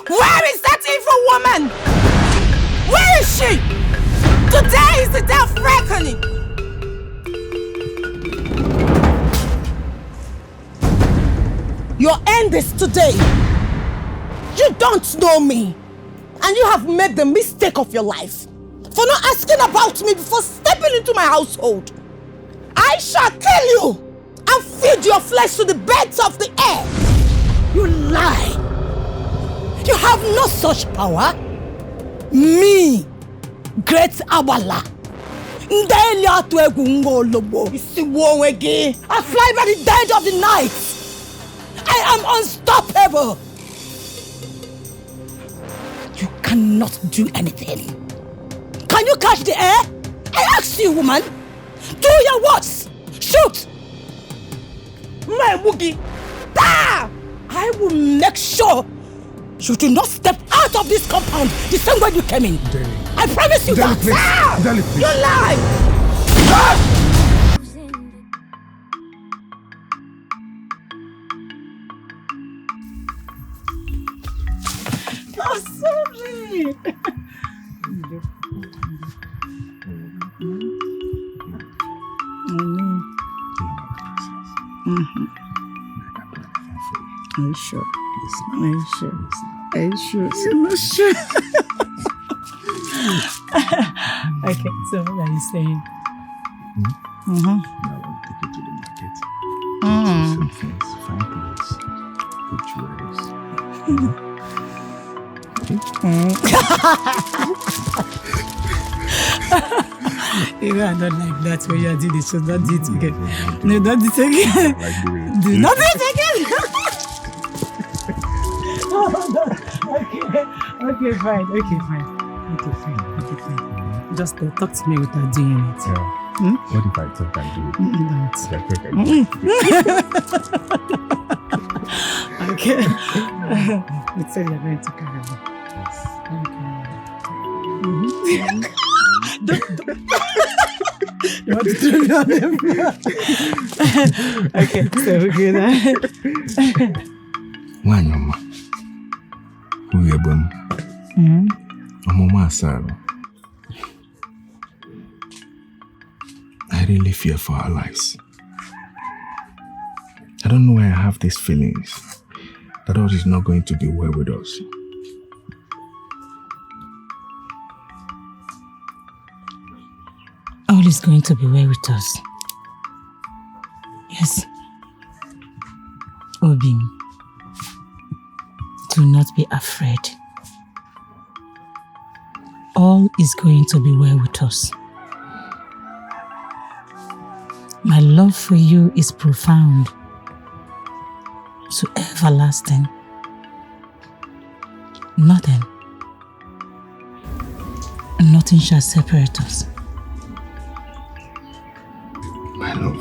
Where is that evil woman? Where is she? Today is the day of reckoning. Your end is today. You don't know me. And you have made the mistake of your life for not asking about me before stepping into my household. I shall kill you and feed your flesh to the birds of the air. You lie. You have no such power. Me, great Abala. I fly by the dead of the night. I am unstoppable. You cannot do anything. Can you catch the air? I ask you, woman. Do your words. Shoot. My boogie. I will make sure you do not step out of this compound the same way you came in. Jenny. I promise you Jenny, that. please. Jenny, please. You lie. I'm sorry. Are you sure? Are you sure? Are you sure? You're not sure. Okay, so what are you saying? Now I'll take you to the market. Some things, fine clothes, good jewelries. Even I don't like that when you are doing this, so don't do it again. No, don't do it again. Do not do it again. Okay, fine. Just talk to me without doing it. Yeah. What if I talk and do it? Okay. Let's say you're going to carry me. Okay. You want to throw me on them? Okay, so we're good. Wanyama. Uyebon. Amoma Saro. I really fear for our lives. I don't know why I have these feelings that all is not going to be well with us. All is going to be well with us. Yes. Obi, do not be afraid. All is going to be well with us. My love for you is profound, so everlasting. Nothing shall separate us. My love,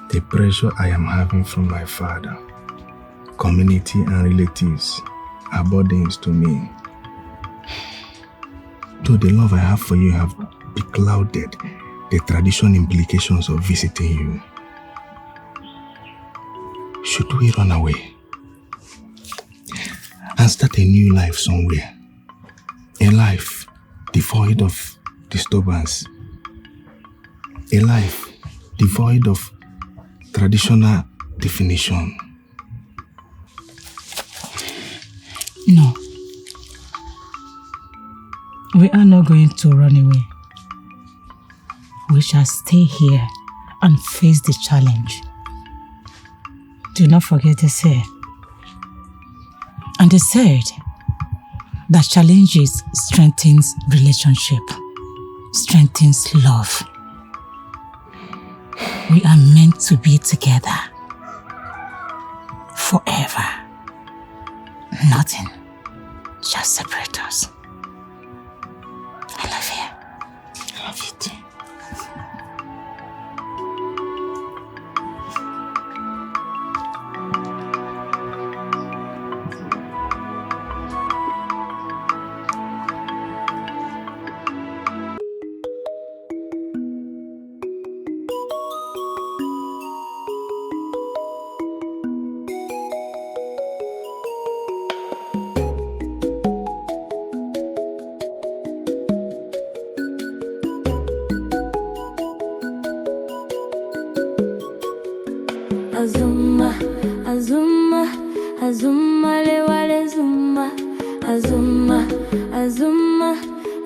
the pressure I am having from my father, community and relatives are burdens to me. Though the love I have for you have beclouded the traditional implications of visiting you. Should we run away and start a new life somewhere? A life devoid of disturbance. A life devoid of traditional definition. No. We are not going to run away. We shall stay here and face the challenge. Do not forget the saying. And they said that challenges strengthens relationship, strengthens love. We are meant to be together forever. Nothing shall separate us. I love you. I love you too. Azuma, Azuma, Azuma, le wale Zuma. Azuma, Azuma,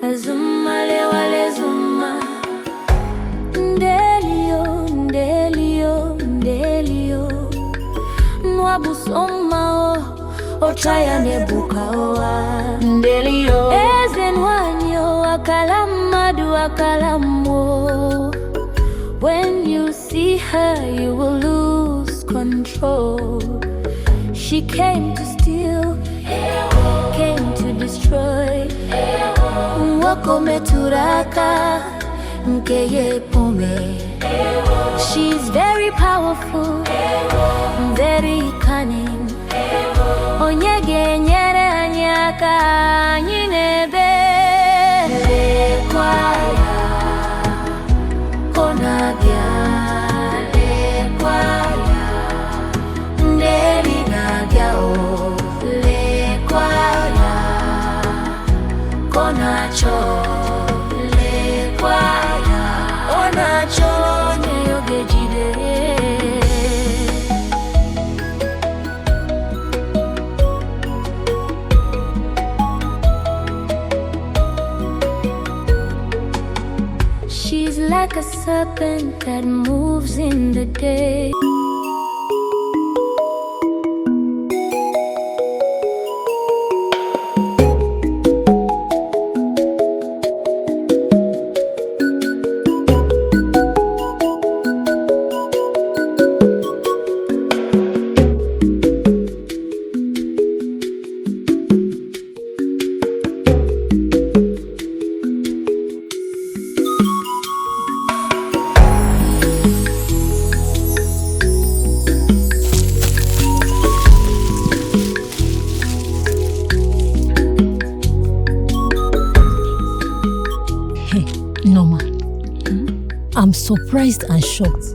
Azuma, le wale Zuma. Ndelio, Ndelio, Ndelio. Nwabusoma o, ochaya nebuka oa. Ndelio, ezenwanyo akalamadu akalamwo. When you see her, you will lose control. She came to steal, came to destroy. Wako meturaka, mkeye pome. She's very powerful, very cunning. Onyege nyere anyaka nyinebe. Lekwaya, konabia. Lekwaya, ndeli nabia o. Lekwaya, konacho. Lekwaya, onacho nyeyogejide. She's like a serpent that moves in the day. I'm surprised and shocked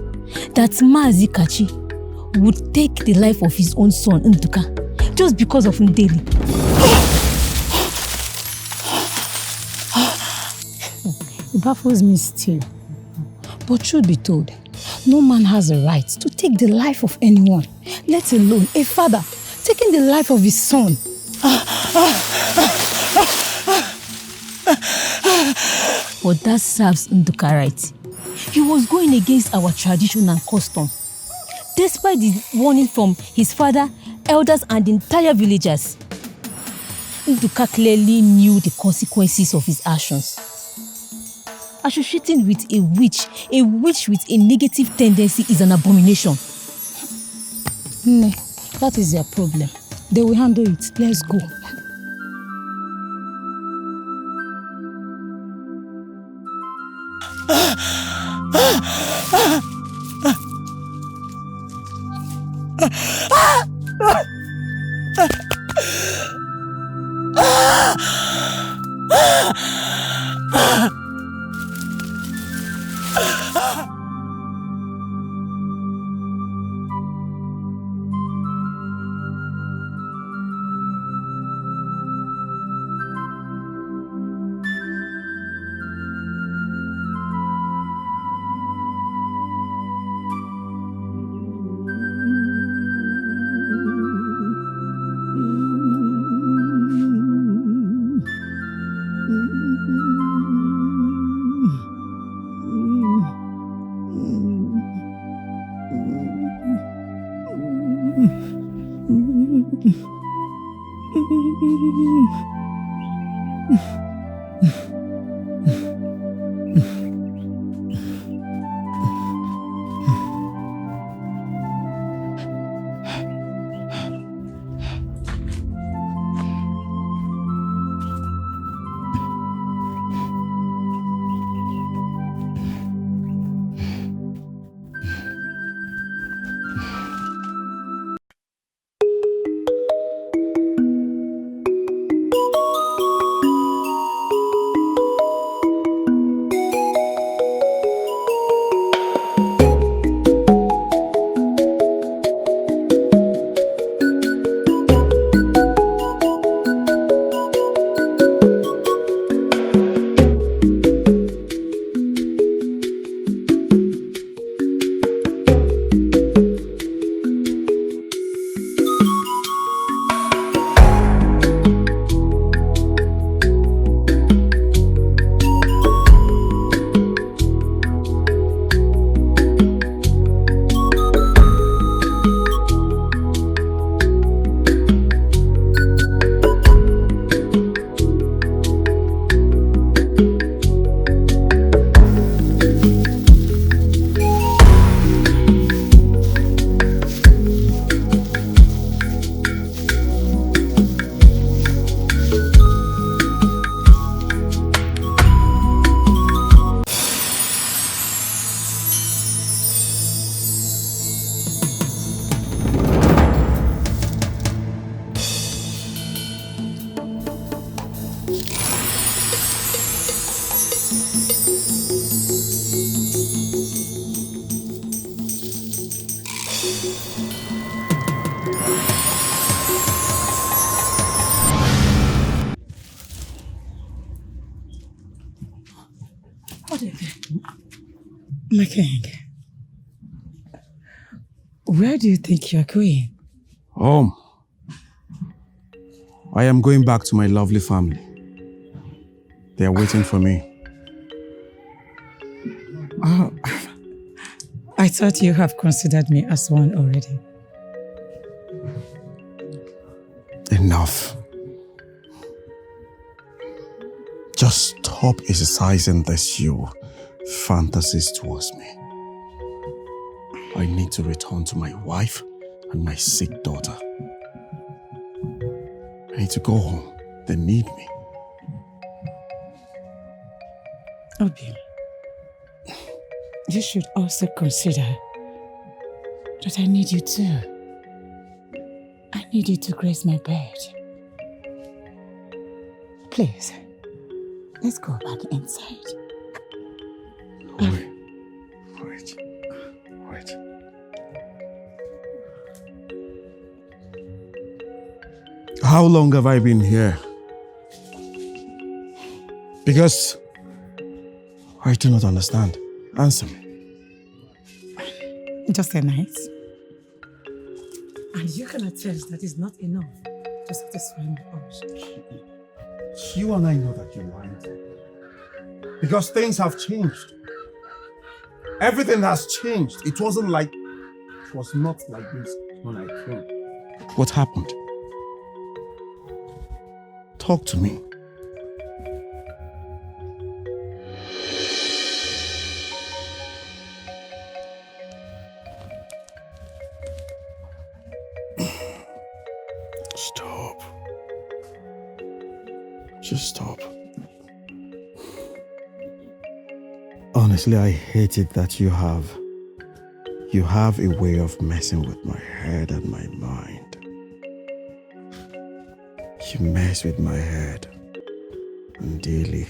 that Mazi Kachi would take the life of his own son, Nduka, just because of Ndeli. It baffles me still. But truth be told, no man has a right to take the life of anyone, let alone a father taking the life of his son. But that serves Nduka right. He was going against our tradition and custom. Despite the warning from his father, elders and the entire villagers, Nduka clearly knew the consequences of his actions. Associating with a witch with a negative tendency is an abomination. No, that is their problem. They will handle it. Let's go. What is it? My king, where do you think you're going? Home. I am going back to my lovely family. They are waiting for me. Oh, I thought you have considered me as one already. Enough. Just stop exercising this your fantasies towards me. I need to return to my wife and my sick daughter. I need to go home. They need me. Obi, you should also consider that I need you too. I need you to grace my bed. Please, let's go back inside. Wait. How long have I been here? Because I do not understand. Answer me. Just a night. And you can attest that is not enough to satisfy my urge. You and I know that you're lying. Because things have changed. Everything has changed. It was not like this when I came. What happened? Talk to me. Stop. Just stop. Honestly, I hate it that you have a way of messing with my head and my mind. You mess with my head and daily,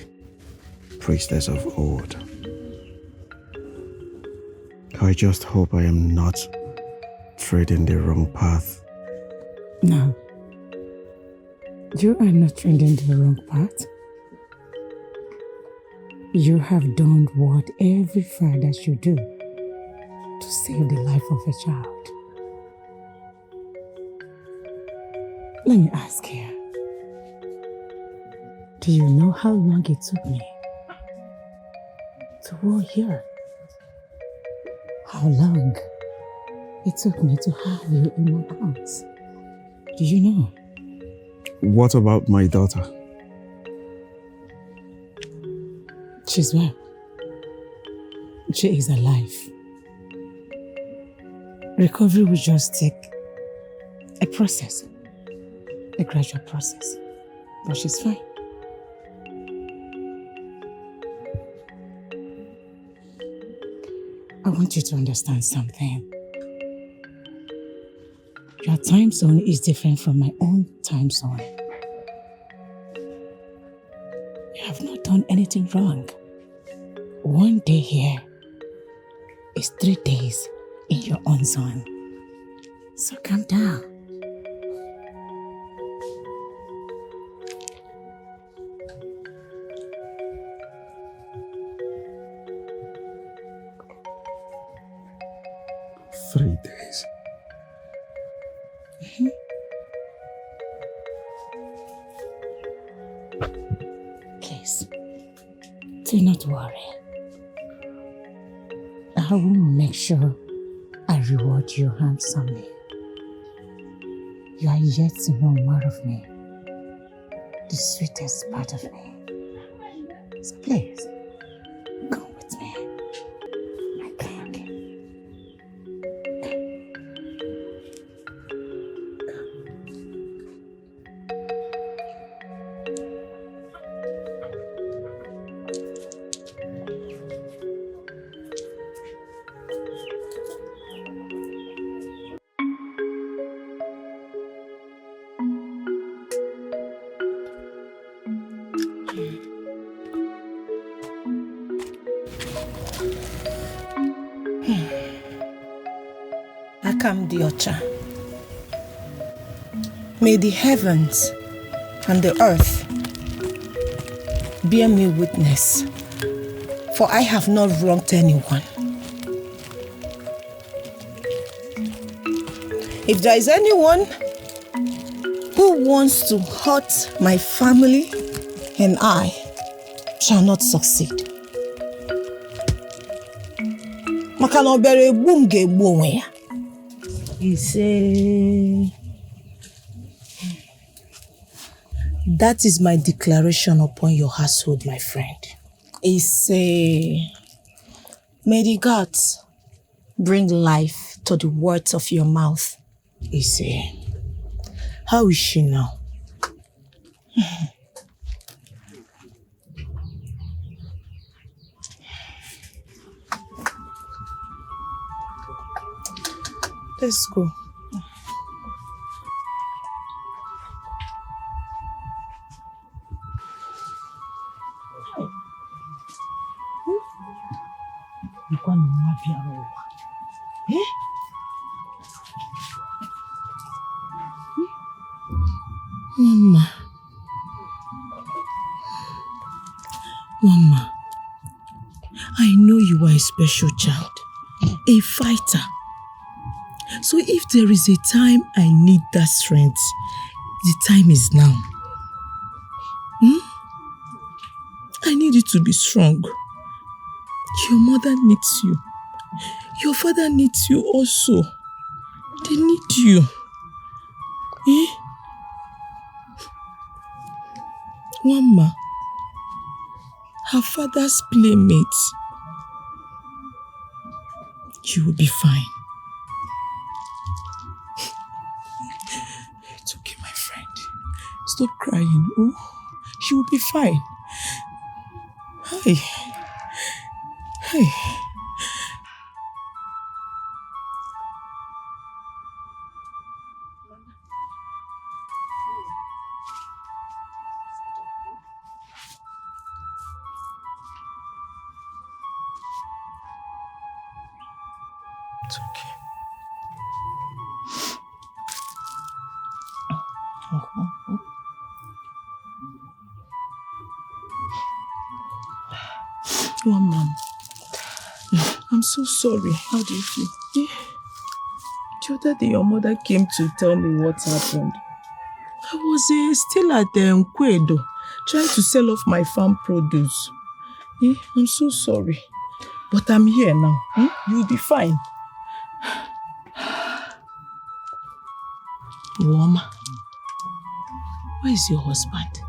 priestess of old. I just hope I am not treading the wrong path. No. You are not treading the wrong path. You have done what every father should do to save the life of a child. Let me ask you, do you know how long it took me to war here? How long it took me to have you in my arms? Do you know? What about my daughter? She's well. She is alive. Recovery will just take a process, a gradual process, but she's fine. I want you to understand something. Your time zone is different from my own time zone. You have not done anything wrong. One day here is 3 days in your own zone. So calm down. Three days. Please, do not worry. I will make sure I reward you handsomely. You are yet to know more of me, the sweetest part of me. So please, come with me, my king. That Akam Diocha. May the heavens and the earth bear me witness, for I have not wronged anyone. If there is anyone who wants to hurt my family, and I shall not succeed. Makano bere bunge buwe. He say, that is my declaration upon your household, my friend. He say, may the gods bring life to the words of your mouth. He say, how is she now? Let's go. Mama, I know you are a special child, a fighter. So if there is a time I need that strength, the time is now. I need you to be strong. Your mother needs you. Your father needs you also. They need you. Mama, her father's playmate. You will be fine. It's okay, my friend. Stop crying. Oh, she will be fine. Hi. Hi. It's okay. Oh, Mom. I'm so sorry. How do you feel? The other day your mother came to tell me what happened. I was still at Nkwedo trying to sell off my farm produce. I'm so sorry. But I'm here now. You'll be fine. Woma, where is your husband?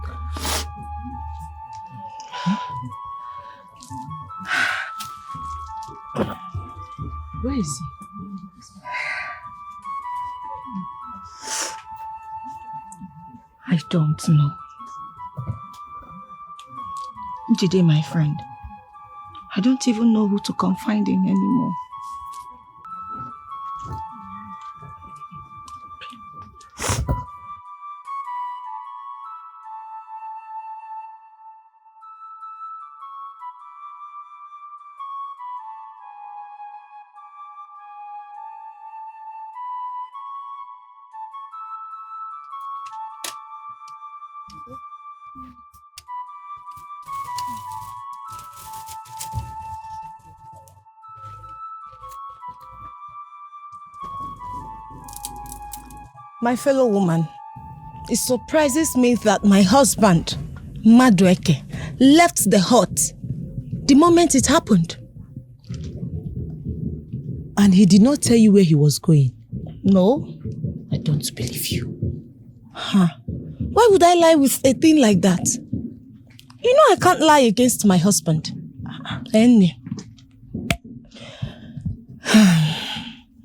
Where is he? I don't know. Jide, my friend, I don't even know who to confide in anymore. My fellow woman, it surprises me that my husband, Madueke, left the hut the moment it happened. And he did not tell you where he was going? No, I don't believe you. Why would I lie with a thing like that? You know I can't lie against my husband.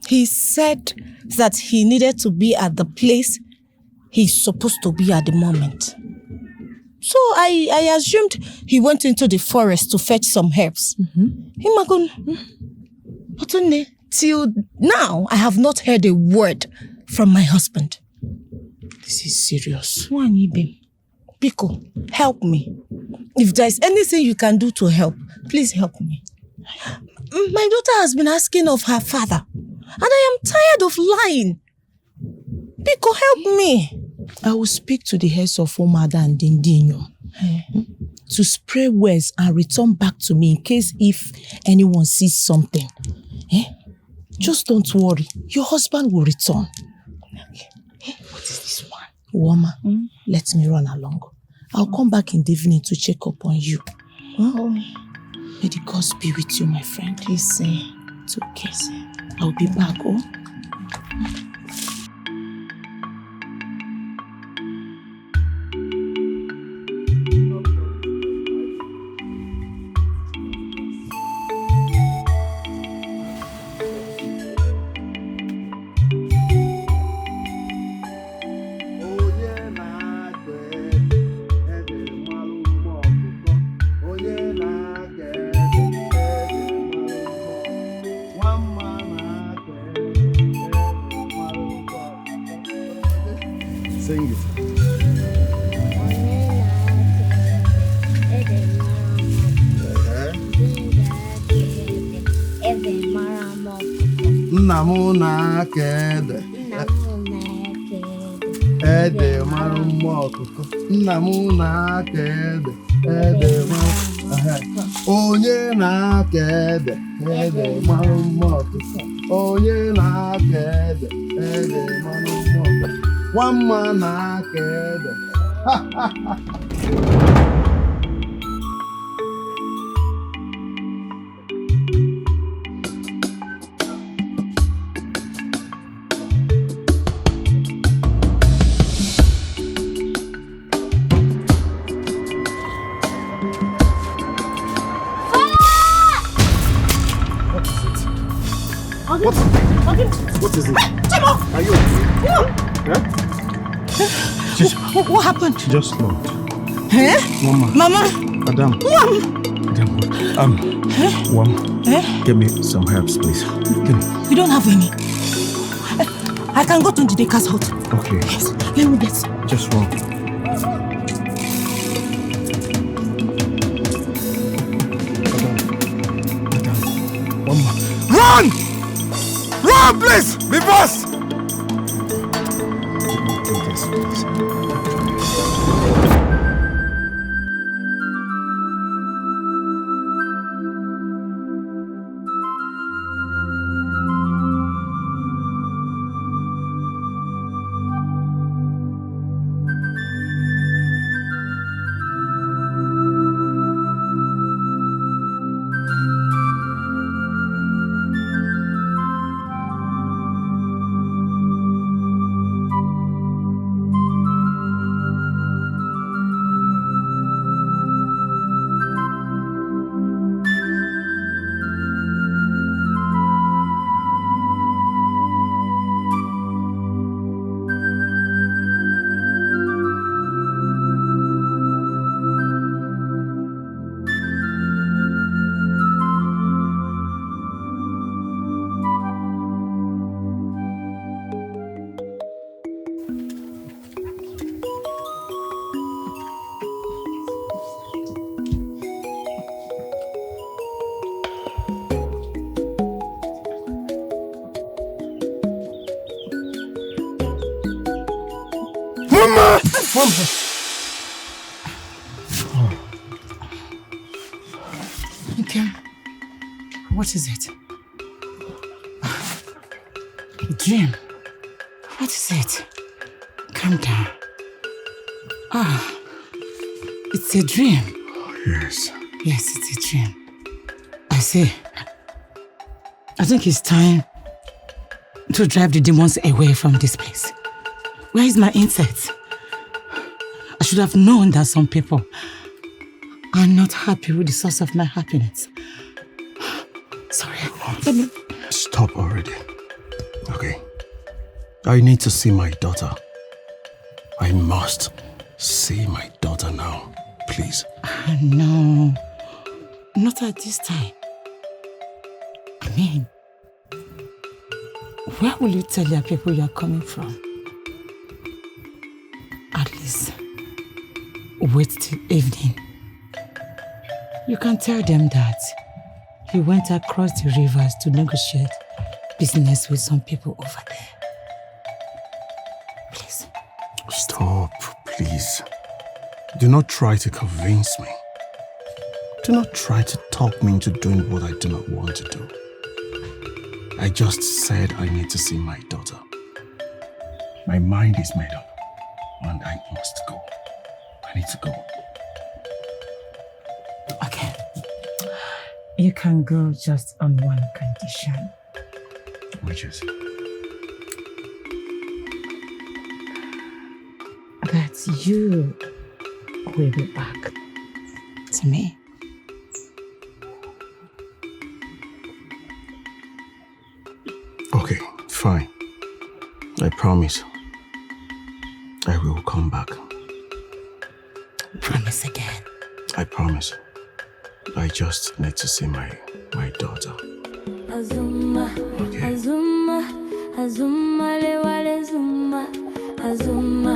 He said that he needed to be at the place he's supposed to be at the moment. So I assumed he went into the forest to fetch some herbs. But till now, I have not heard a word from my husband. This is serious. Biko, help me. If there is anything you can do to help, please help me. My daughter has been asking of her father. And I am tired of lying. Biko, help me. I will speak to the heads of Omada and Dindinyo to spray words and return back to me in case if anyone sees something. Just don't worry. Your husband will return. Okay. What is this one? Woma, let me run along. I'll come back in the evening to check up on you. May the gods be with you, my friend. Please say it's okay. I'll be back, Sing it. Namuna kede. Ede marumoko. Namuna kede. Ede marumoko. Onye na kede. Ede marumoko. Onye na kede. Ede marumoko. One man na kede. Ha ha ha. What is it? Are you okay? No. What happened? She just knocked. Mama. Madam. Mama. Give me some herbs, please. We don't have any. I can go to the baker's hut. Okay. Yes, let me get. Just one. Madam. One more. Run! Run, please! Be fast! Take this, please. Okay. What is it? A dream? What is it? Calm down. It's a dream. Yes. Yes, it's a dream. I say, I think it's time to drive the demons away from this place. Where is my insect? I should have known that some people are not happy with the source of my happiness. Sorry. Stop already. Okay. I need to see my daughter. I must see my daughter now. Please. No. Not at this time. I mean, where will you tell your people you're coming from? At least, wait till evening. You can tell them that you went across the rivers to negotiate business with some people over there. Please. Stop, please. Do not try to convince me. Do not try to talk me into doing what I do not want to do. I just said I need to see my daughter. My mind is made up, and I must go. I need to go. Okay. You can go just on one condition. Which is? That you will be back to me. Okay, fine. I promise. I will come back. Promise again. I promise. I just need to see my daughter. Azuma, Okay. Azuma, Azuma, lewale Zuma, Azuma,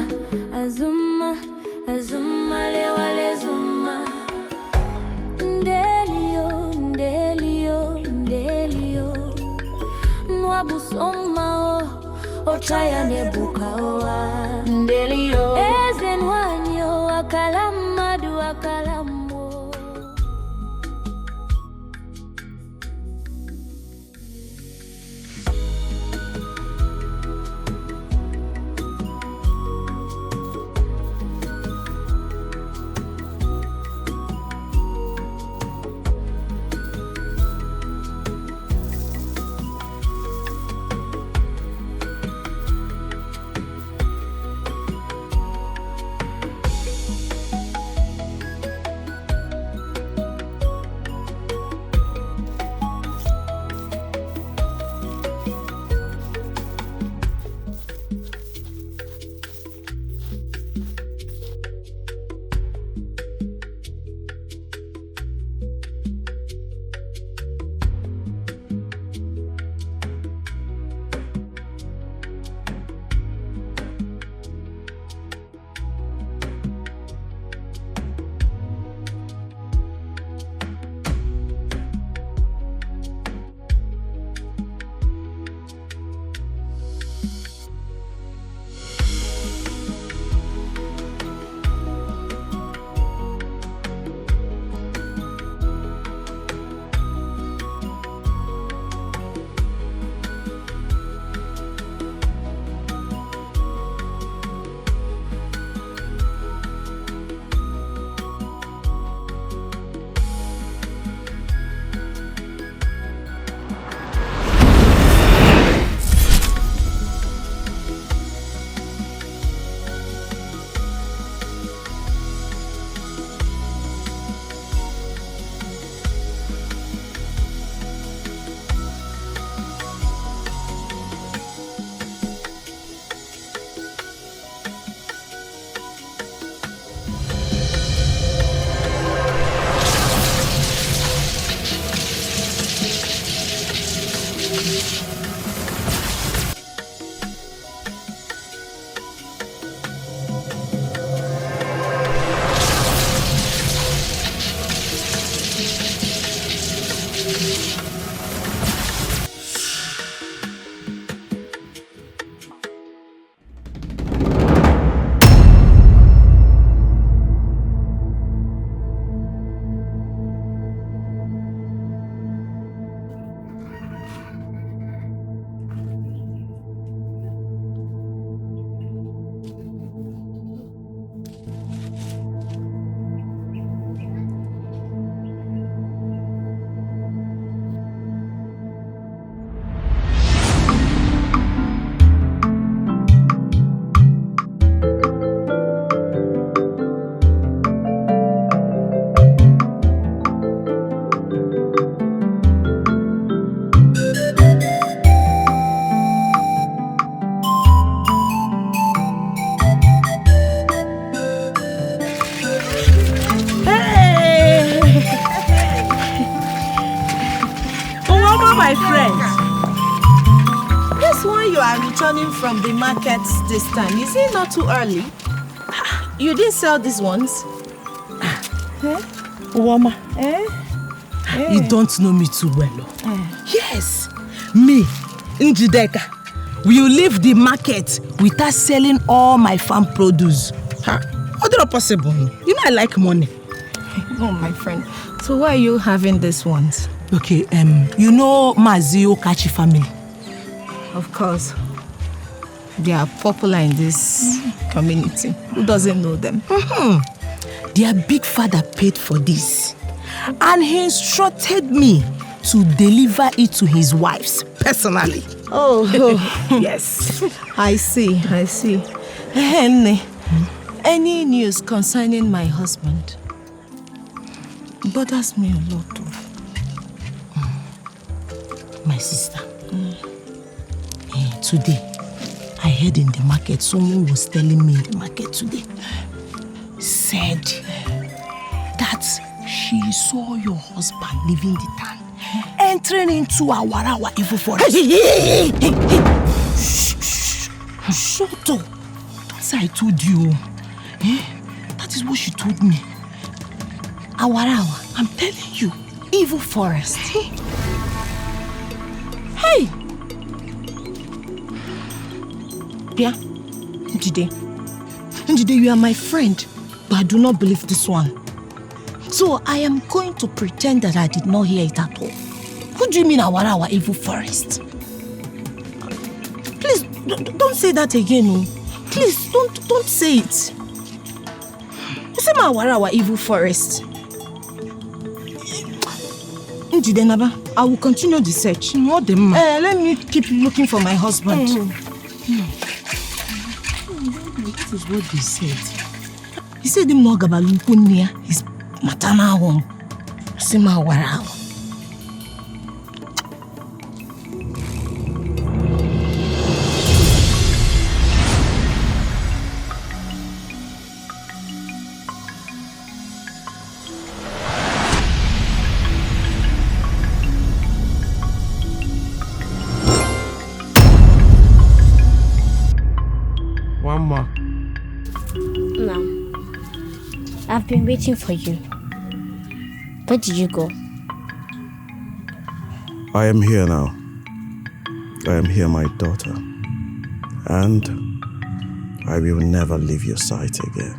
Azuma, Azuma, lewale Zuma. Ndelio, Ndelio, Ndelio. Nwabusoma o, Ochaya nebuka oa. Ndelio, Ezenwanyo, Akalamadu, Akalambo. my friend. This one you are returning from the market this time, is it not too early? You didn't sell these ones? Woma, you don't know me too well. Yes, me, Njideka, will you leave the market without selling all my farm produce? Huh? How that possible? You know I like money. Oh, my friend. So why are you having these ones? Okay, you know Mazi Okachi family? Of course. They are popular in this community. Who doesn't know them? Their big father paid for this. And he instructed me to deliver it to his wives personally. Oh, Yes. I see. Any news concerning my husband? It bothers me a lot. My sister, today, I heard in the market, someone was telling me in the market today, said that she saw your husband leaving the town, entering into Awarawa evil forest. Shut up. That's what I told you. That is what she told me. Awarawa, I'm telling you, evil forest. Hey! Yeah, Njide, you are my friend, but I do not believe this one. So I am going to pretend that I did not hear it at all. Who do you mean Awarawa evil forest? Please, don't say that again. Oh. Please, don't say it. You say Awarawa evil forest. Njide Naba, I will continue the search. Let me keep looking for my husband. That is what they said. He said him no gabalunkunia, his maternal home. Sima Awarawa. One more. No. I've been waiting for you. Where did you go? I am here now. I am here, my daughter. And I will never leave your sight again.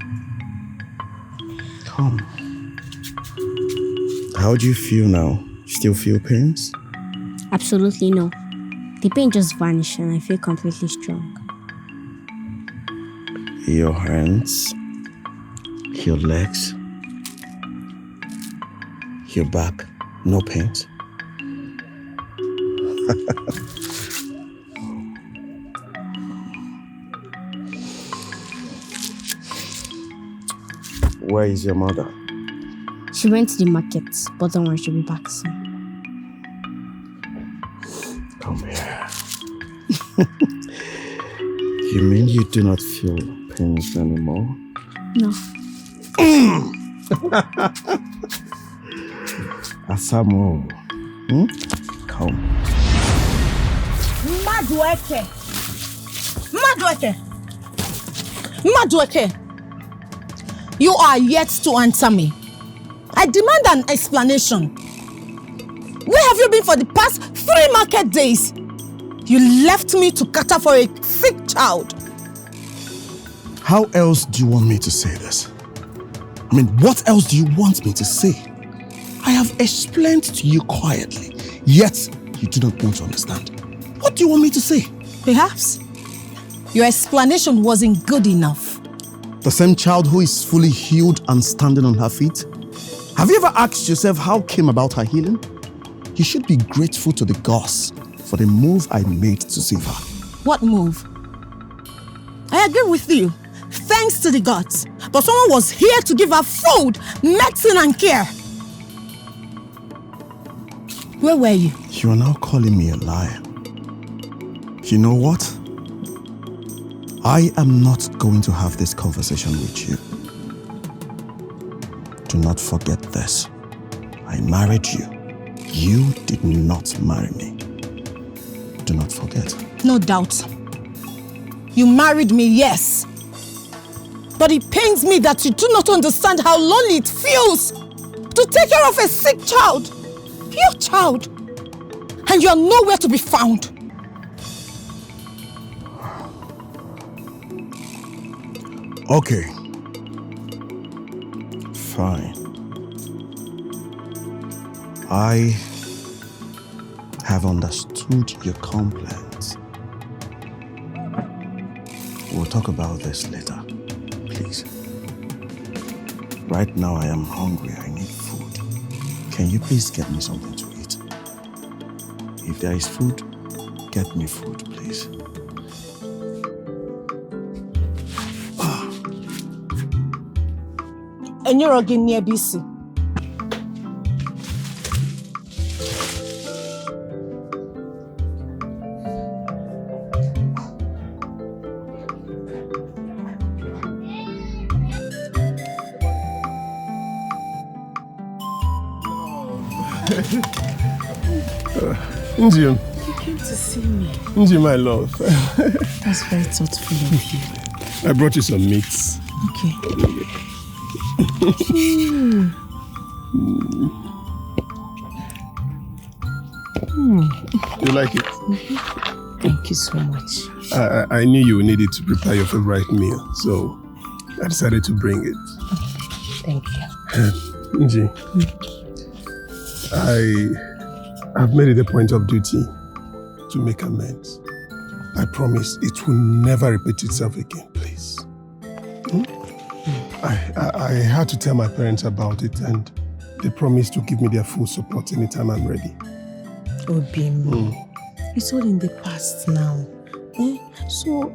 Come. How do you feel now? Still feel pains? Absolutely no. The pain just vanished and I feel completely strong. Your hands, your legs, your back, no pains. Where is your mother? She went to the market, but don't worry, she'll be back soon. Come here. You mean you do not feel pains anymore? No. Asamo. Come. Madueke, you are yet to answer me. I demand an explanation. Where have you been for the past 3 market days? You left me to cater for a sick child. How else do you want me to say this? I mean, what else do you want me to say? I have explained to you quietly, yet you do not want to understand. What do you want me to say? Perhaps your explanation wasn't good enough. The same child who is fully healed and standing on her feet? Have you ever asked yourself how came about her healing? You should be grateful to the gods for the move I made to save her. What move? I agree with you. Thanks to the gods. But someone was here to give her food, medicine and care. Where were you? You are now calling me a liar. You know what? I am not going to have this conversation with you. Do not forget this. I married you. You did not marry me. Do not forget. No doubt. You married me, yes. But it pains me that you do not understand how lonely it feels to take care of a sick child. Your child. And you are nowhere to be found. Okay. Fine. I have understood your complaints. We'll talk about this later, please. Right now I am hungry. I need food. Can you please get me something to eat? If there is food, get me food, please. And you're again near BC. Nji, You came to see me. Nji, my love. That's very thoughtful of you. I brought you some meats. Okay. You like it? Thank you so much. I knew you needed to prepare your favorite meal, so I decided to bring it. Thank you. Nji, I've made it a point of duty to make amends. I promise it will never repeat itself again, please. I had to tell my parents about it, and they promised to give me their full support anytime I'm ready. Obim, it's all in the past now. So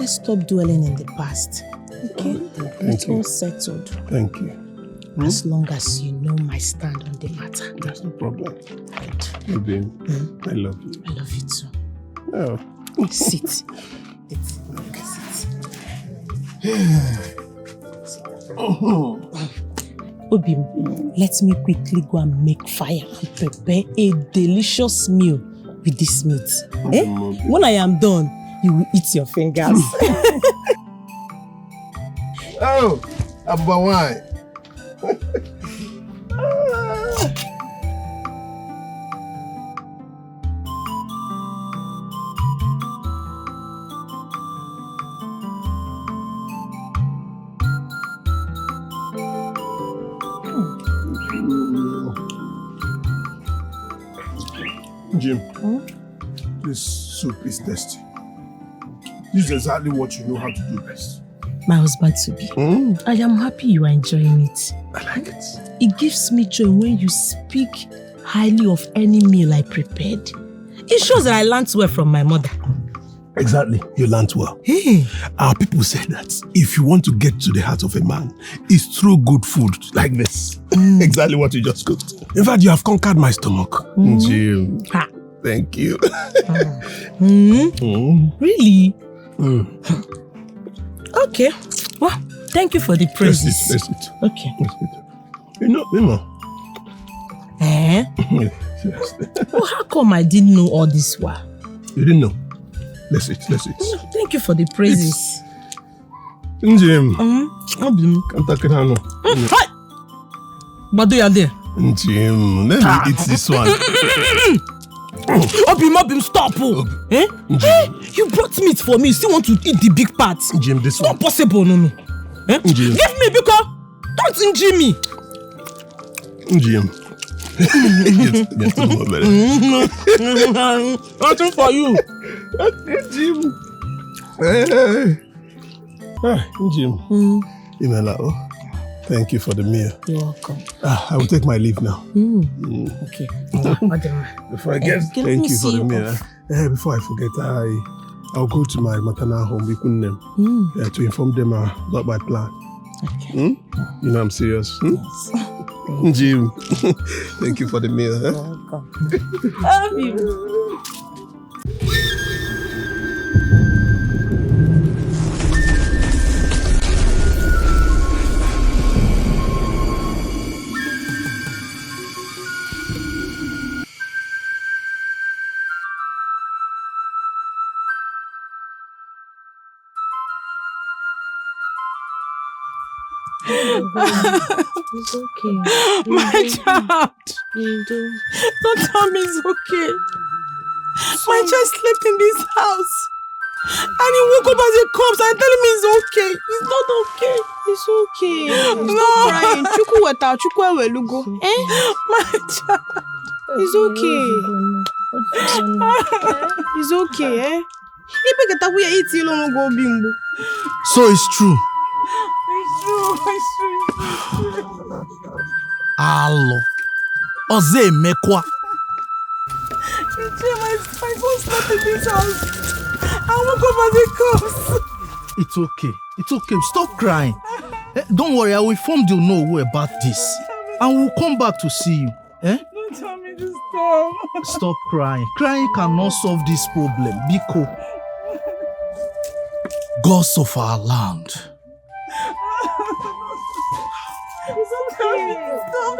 let's stop dwelling in the past. Okay? It's all settled. Thank you. As long as you know my stand on the matter. That's no problem. Good. Obim, I love you. I love you too. Oh. Sit. Sit. Obim, let me quickly go and make fire and prepare a delicious meal with this meat. When I am done, you will eat your fingers. Oh, Abba wine. Jim, this soup is tasty. This is exactly what you know how to do best. My husband to be. I am happy you are enjoying it. I like it. It gives me joy when you speak highly of any meal I prepared. It shows that I learned well from my mother. Exactly, you learned well. Hey. Our people say that if you want to get to the heart of a man, it's through good food like this. Exactly what you just cooked. In fact, you have conquered my stomach. Jim, thank you. Really? Okay. Well, thank you for the praises. Let's eat. Okay. Let's eat. You know. Seriously. Well, how come I didn't know all this while? You didn't know? Let's eat. Thank you for the praises. Jim. Obim. Kantakirano. Hi! Bado ya there. Jim, let me eat this one. Obim, stop! You brought meat for me. You still want to eat the big part? Jim, this one. Not possible, no. Jim. Give me, because don't injure me. Jim. Nothing for you. Jim. Jim. Imela, thank you for the meal. You're welcome. I will take my leave now. Okay. Before I get, thank you for the meal. Before I forget, I'll go to my maternal home, Bikunem, to inform them about my plan. Okay. You know I'm serious. Yes. Jim, thank you for the meal. You're welcome. Love you. It's okay. My child. Don't tell me it's okay. My child slept in this house. And he woke up as a corpse and telling me it's okay. It's not okay. It's okay. No. Stop crying. Chuku weta, chuku ewelugo. My child. It's okay. It's okay, So it's true. It's true. Alo. Oze mekwa. My phone slept in this house. I woke up as a corpse. It's okay. It's okay. Stop crying. Don't worry, I will inform the Onowu about this. And we'll come back to see you. Don't tell me to stop. Stop crying. Crying cannot solve this problem. Biko. Gods of our land. It's okay. Stop.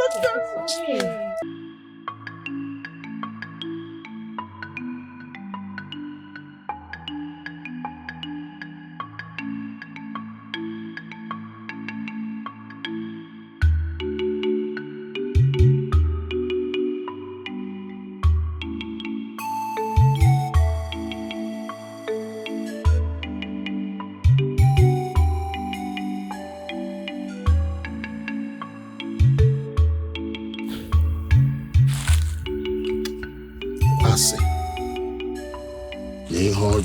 It's okay.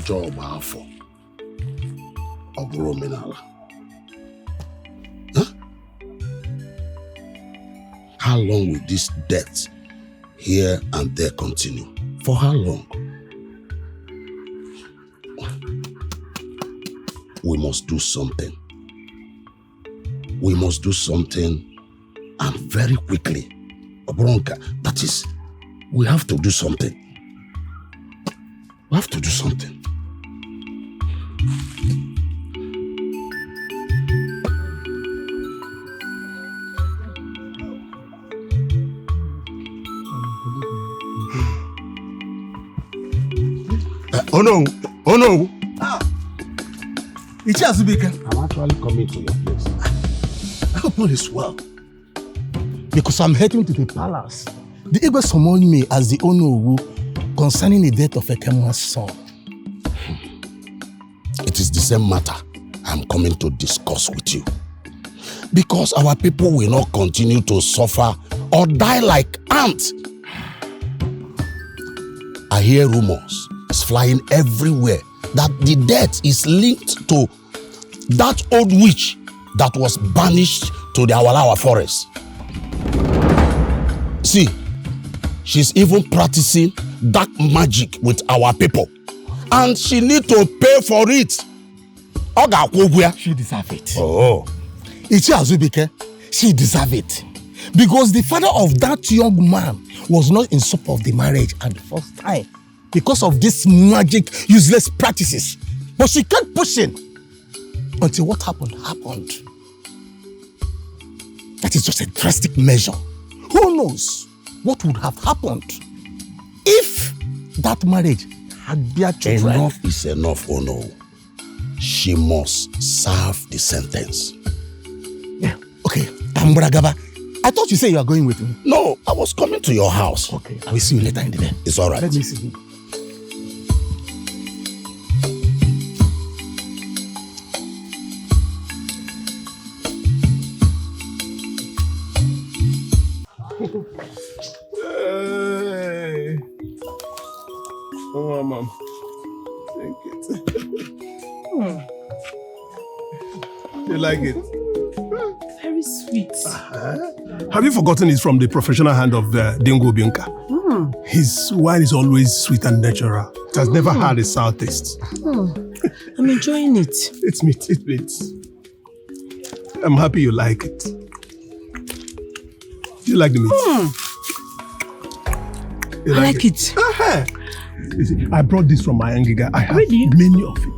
Job afọ ọ bụrụ omenala. How long will this death here and there continue? For how long? We must do something. We must do something, and very quickly. Obronka, that is, we have to do something. We have to do something. Oh no! It's Zubby. I'm actually coming to your place. I hope all is well. Because I'm heading to the palace. The Igwe summoned me as the Onowu concerning the death of Ekema's son. It is the same matter I'm coming to discuss with you. Because our people will not continue to suffer or die like ants. I hear rumors. It's flying everywhere that the death is linked to that old witch that was banished to the Awalawa forest. See, she's even practicing dark magic with our people. And she need to pay for it. She deserves it. Oh. It's Zubby. She deserves it. Because the father of that young man was not in support of the marriage at the first time. Because of this magic, useless practices. But she kept pushing until what happened. That is just a drastic measure. Who knows what would have happened if that marriage had their children? Enough is enough, oh no. She must serve the sentence. Yeah, okay. Ambragaba, I thought you said you are going with me. No, I was coming to your house. Okay, I will see you later in the day. It's all right. Let me see you. Hey. Oh, Mom. Take it. You like it? Very sweet. Have you forgotten it's from the professional hand of Dingo Bianca? His wine is always sweet and natural. It has never had a sour taste. I'm enjoying it. It's meat. I'm happy you like it. Do you like the meat? I like it. You see, I brought this from my Angiga. I have many of it.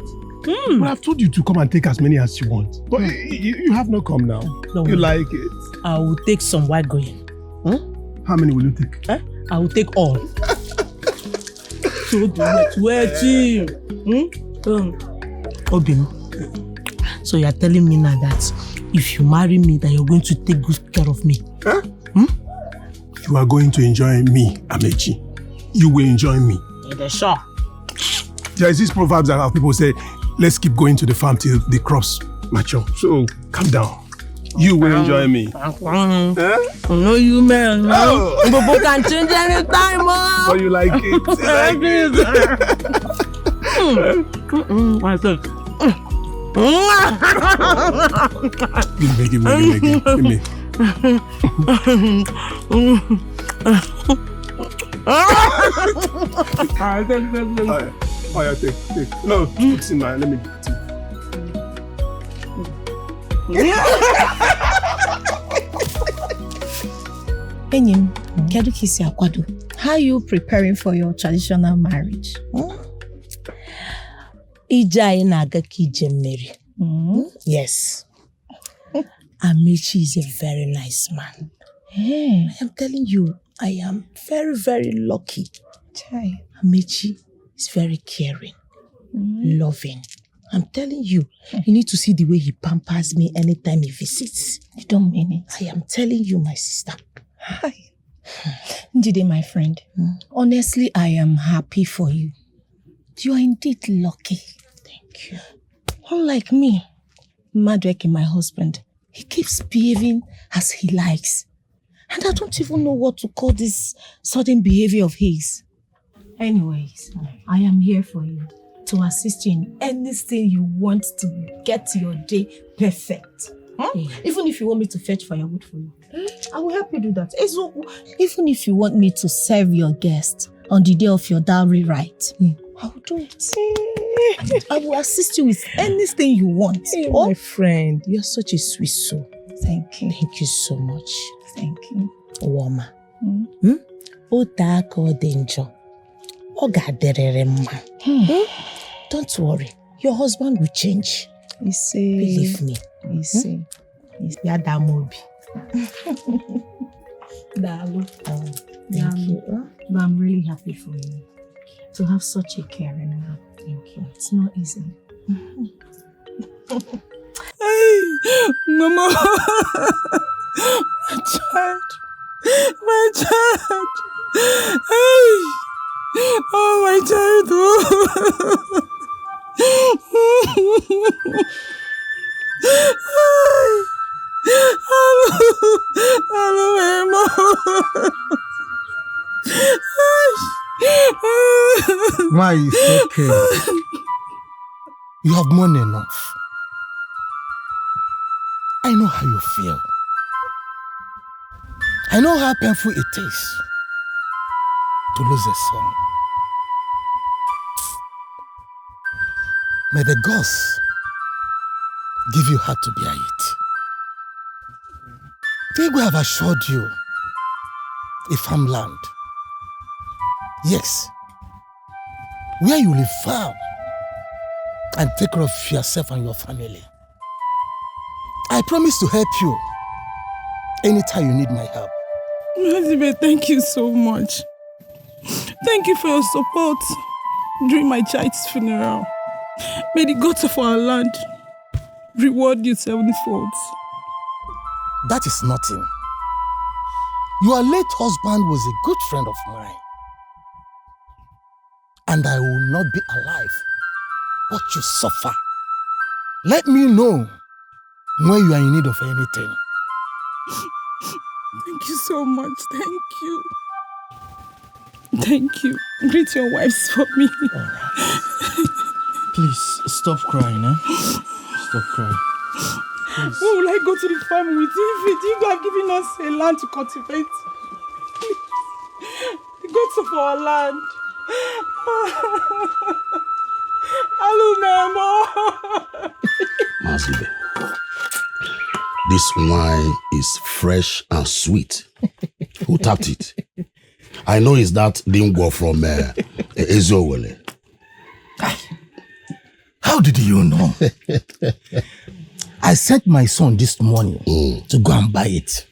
But I've told you to come and take as many as you want. But you have not come now. No, you like it? I will take some white going. How many will you take? I will take all. So waiting. Obin. So you are telling me now that if you marry me, that you're going to take good care of me? You are going to enjoy me, Amechi. You will enjoy me. Yeah, sure. There is these proverbs that people say, let's keep going to the farm till the crops mature. So calm down. You will enjoy me. No, you man. No. People can change any time, Oh, you like it? You like it? Give me. Take. No, it's in mine. Let me get it. Enyim, kedu kisi akwado? How are you preparing for your traditional marriage? Ija na-aga ka ije mmeri. Yes. Amechi is a very nice man. Hey. I am telling you, I am very, very lucky. Chai. Amechi is very caring, loving. I'm telling you, you need to see the way he pampers me anytime he visits. You don't mean it. I am telling you, my sister. Hi. Njide, my friend, honestly, I am happy for you. You are indeed lucky. Thank you. Unlike me, Madweke, my husband, he keeps behaving as he likes. And I don't even know what to call this sudden behavior of his. Anyways, I am here for you to assist you in anything you want to get your day perfect. Even if you want me to fetch firewood for you, I will help you do that. Even if you want me to serve your guest on the day of your dowry rite, I will do it. I will assist you with anything you want. Hey, my friend, you're such a sweet soul. Thank you. Thank you so much. Thank you. Woma. Otako denjo. Ogaderere mma. Don't worry. Your husband will change. You see. Believe me. You see. Yadamobi. Thank you. But I'm really happy for you to have such a caring man. Thank you. It's not easy. Hey, Mama. My child. Hey. Oh, my child. Hello, Emma. Why it's okay. You have money enough. I know how you feel. I know how painful it is to lose a son. May the gods give you heart to bear it. They will have assured you a farmland. Yes, where you live farm and take care of yourself and your family. I promise to help you anytime you need my help. Elizabeth, thank you so much. Thank you for your support during my child's funeral. May the gods of our land reward you sevenfold. That is nothing. Your late husband was a good friend of mine. And I will not be alive. Watch you suffer. Let me know when you are in need of anything. Thank you so much. Thank you. Thank you. Greet your wives for me. All right. Please, stop crying, eh? Stop crying. Please. When will I go to the farm with you if you have given us a land to cultivate? The gods of our land. Hello, Memo. Mazibe, this wine is fresh and sweet. Who tapped it? I know it's that lingo from Ezowele. How did you know? I sent my son this morning to go and buy it.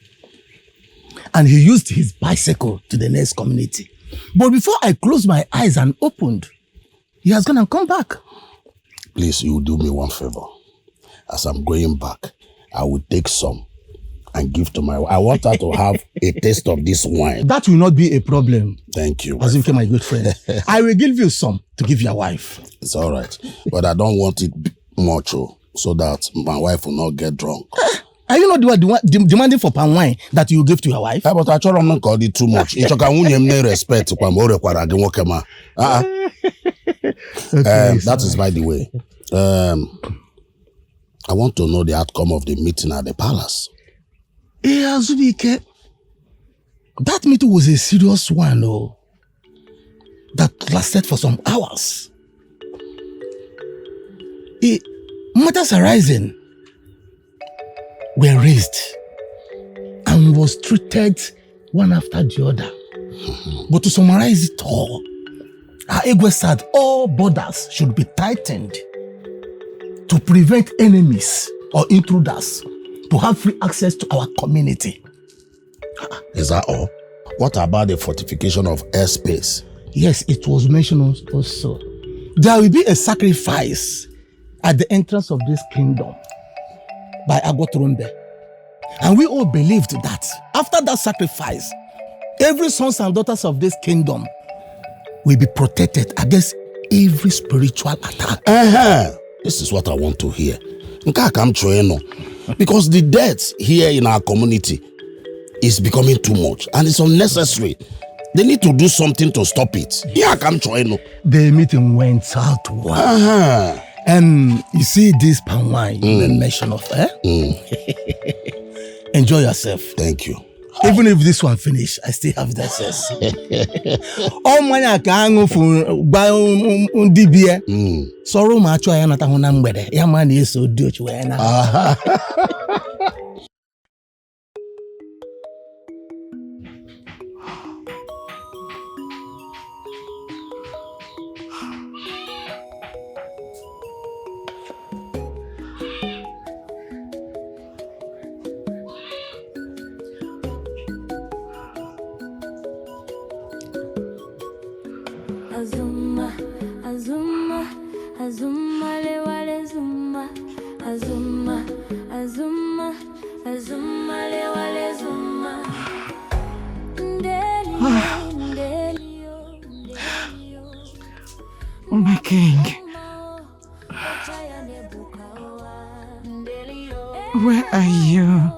And he used his bicycle to the next community. But before I closed my eyes and opened, he has gone and come back. Please, you do me one favor. As I'm going back, I will take some and give to my wife. I want her to have a taste of this wine. That will not be a problem. Thank you. Azubuike, my good friend. I will give you some to give your wife. It's all right. But I don't want it much, so that my wife will not get drunk. Are you not the one demanding for palm wine that you give to your wife? But I told him not call it too much. It's okay. Respect. That is by the way. I want to know the outcome of the meeting at the palace. Yeah, Zubike. That meeting was a serious one, that lasted for some hours. Matters arising were raised and was treated one after the other. But to summarize it all, our Igwe said all borders should be tightened to prevent enemies or intruders to have free access to our community. Is that all? What about the fortification of airspace? Yes, it was mentioned also. There will be a sacrifice at the entrance of this kingdom by Agotrumbe. And we all believed that after that sacrifice, every sons and daughters of this kingdom will be protected against every spiritual attack. This is what I want to hear. Because the death here in our community is becoming too much and it's unnecessary. They need to do something to stop it. The meeting went southward. You see this palm wine you mention of, Enjoy yourself. Thank you. Even if this one finish, I still have the access. All money I can for buy beer. Sorrow macho I not on number. Your money is so Dutch when Oh, my king. Where are you?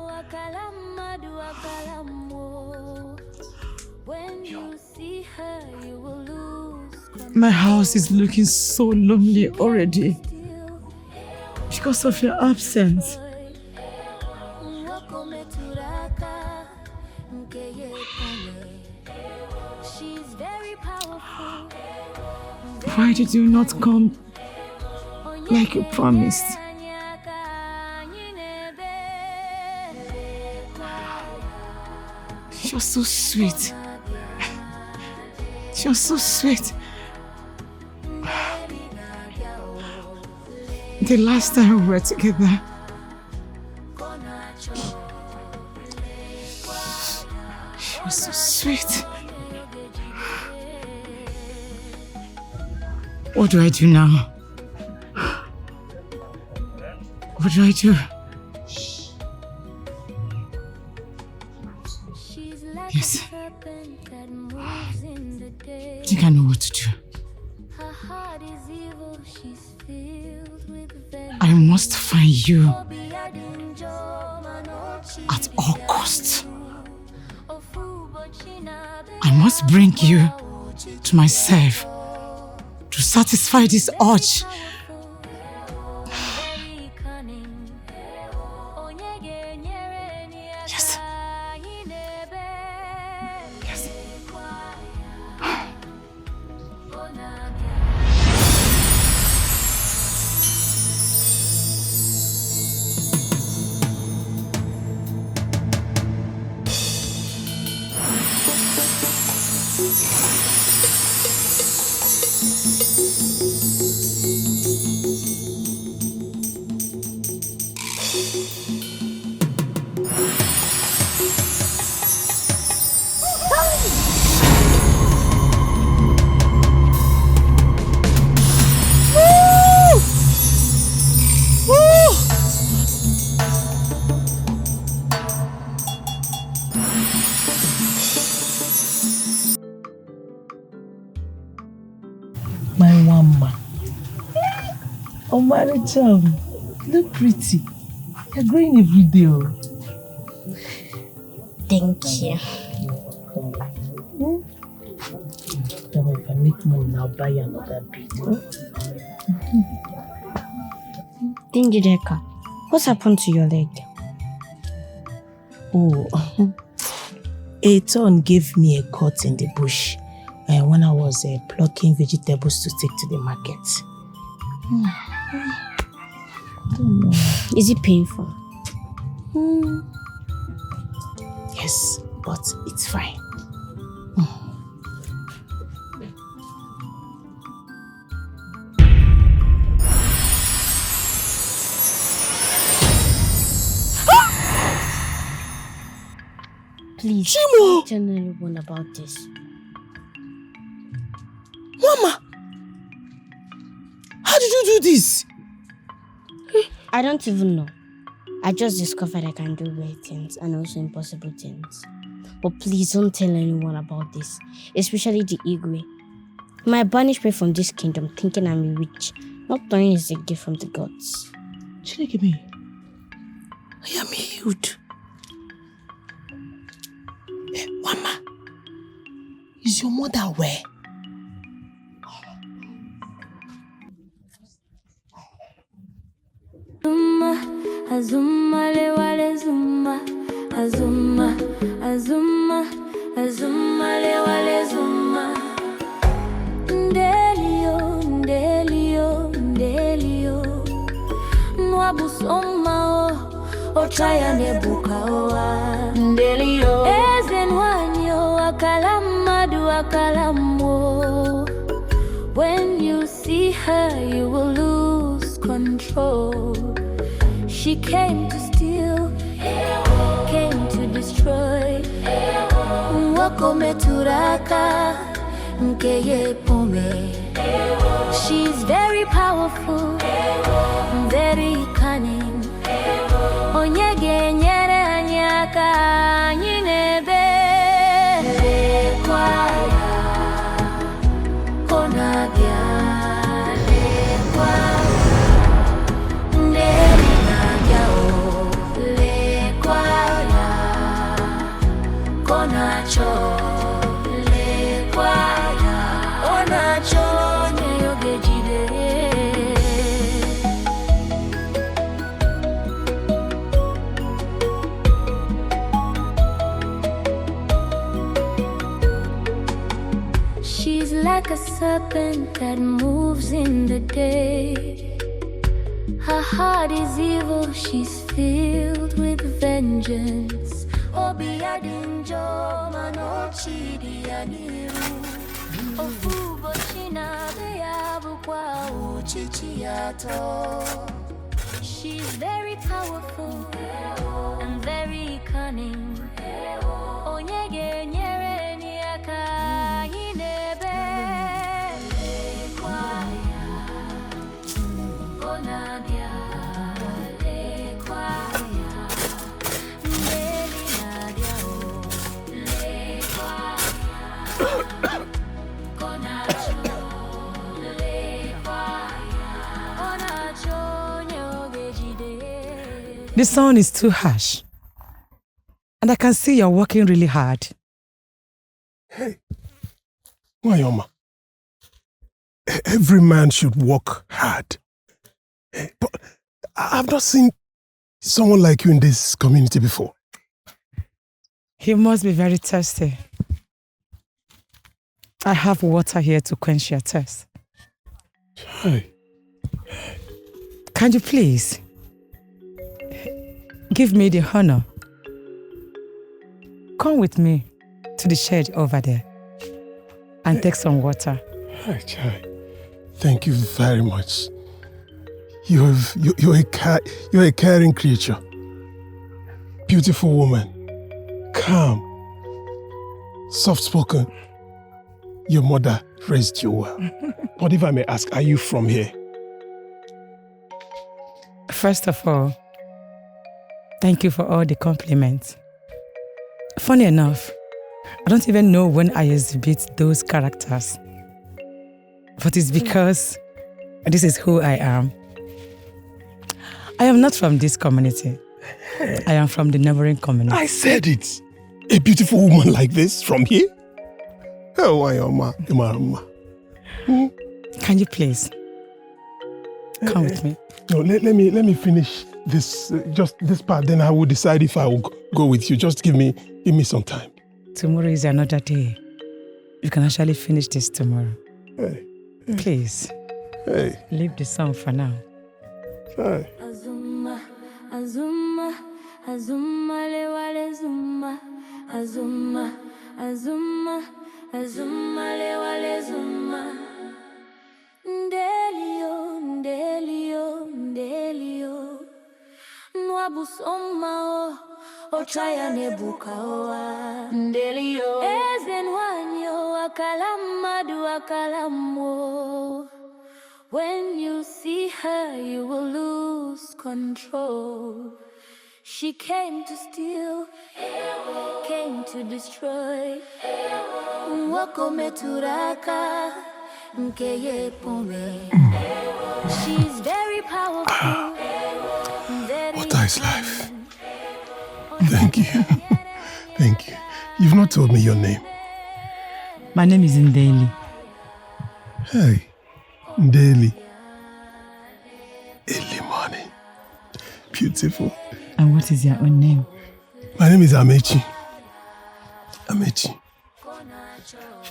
My house is looking so lonely already because of your absence. Why did you not come like you promised? You're so sweet. You're so sweet. The last time we were together, you were so sweet. What do I do now? What do I do? Yes. I think I know what to do. I must find you at all costs. I must bring you to myself to satisfy this urge. Yes. Yes. Oh, Maricham, look pretty. You're growing every day. Thank you. If I make money, I'll buy you another bit. Deka, what's happened to your leg? Oh, a thorn gave me a cut in the bush when I was plucking vegetables to take to the market. Don't know. Is it painful? Yes, but it's fine. Please, Chimo! don't tell anyone about this. Mama! How did you do this? I don't even know. I just discovered I can do weird things and also impossible things. But please don't tell anyone about this, especially the Igwe. My banish me from this kingdom thinking I'm a witch, not knowing it's a gift from the gods. Chineke, I am healed. Mama, is your mother where? Azuma le wale zuma, azuma, azuma, azuma le wale zuma. Ndelio, ndelio, ndelio. Nwabu soma o chaya nebuka oa. Ndelio. Ezenwanyo akalamadu akalamo. When you see her, you will lose control. She came to steal, came to destroy. Wako meturaka, mkeye pome. She's very powerful, very cunning. Onyege nyere anyaka nyinebe. Lekwaya, konabia, lekwaya. She's like a serpent that moves in the day. Her heart is evil, she's filled with vengeance. Obiadinjo manochi dianiru. Ofubo china beyabu kwa uchichiato. She's very powerful and very cunning. Onyege nyere niaka hinebe. Lekwaya, onabia, lekwaya. The sun is too harsh, and I can see you're working really hard. Hey, Wayoma, every man should work hard. But I've not seen someone like you in this community before. You must be very thirsty. I have water here to quench your thirst. Hey. Can you please give me the honor? Come with me to the shed over there and take some water. Hi, Chai. Thank you very much. You're a caring creature. Beautiful woman. Calm. Soft-spoken. Your mother raised you well. But if I may ask, are you from here? First of all, thank you for all the compliments. Funny enough, I don't even know when I exhibit those characters. But it's because this is who I am. I am not from this community. I am from the neighboring community. I said it. A beautiful woman like this from here? Oh, why, Oma? Can you please come with me? No, let me finish this, just this part. Then I will decide if I will go with you. Just give me some time. Tomorrow is another day. You can actually finish this tomorrow. Hey. Please. Hey. Leave the song for now. Hey. Azuma, Azuma, Azuma, lewale Zuma, Azuma, Azuma, Azuma, lewale Zuma. Ndelio, Ndelio, Ndelio. Nwabusoma o chaya nebuka oa. Ndelio. Ezenwanyo akalamadu akalamo. When you see her, you will lose control. She came to steal, came to destroy. Wako meturaka, nkeye pome. She's very powerful. What is life? Thank you. Thank you. You've not told me your name. My name is Ndeli. Hey. Daily. Early morning. Beautiful. And what is your own name? My name is Amechi. Amechi.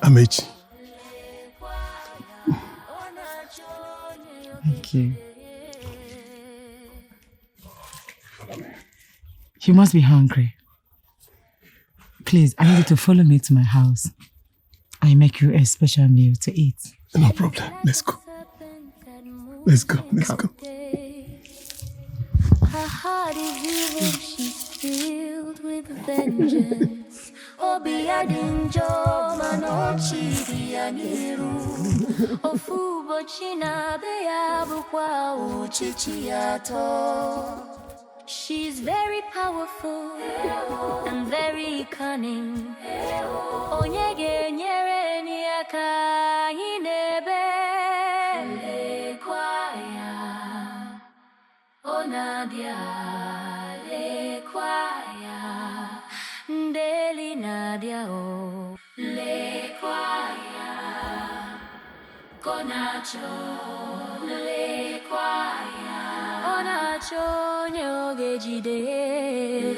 Amechi. Thank you. You must be hungry. Please, I need you to follow me to my house. I make you a special meal to eat. No problem. Let's go. Let's go. Let's go. Her heart is evil, she's filled with vengeance. Obiadinjo manochi dianiru. Ofubo china beyabu kwa uchichiato. She's very powerful and very cunning. Onyege nyere niaka inebe le kwaya. Onadia le kwaya. Ndeli nadia o le kwaya. Konacho le kwaya. Onacho nyoge jide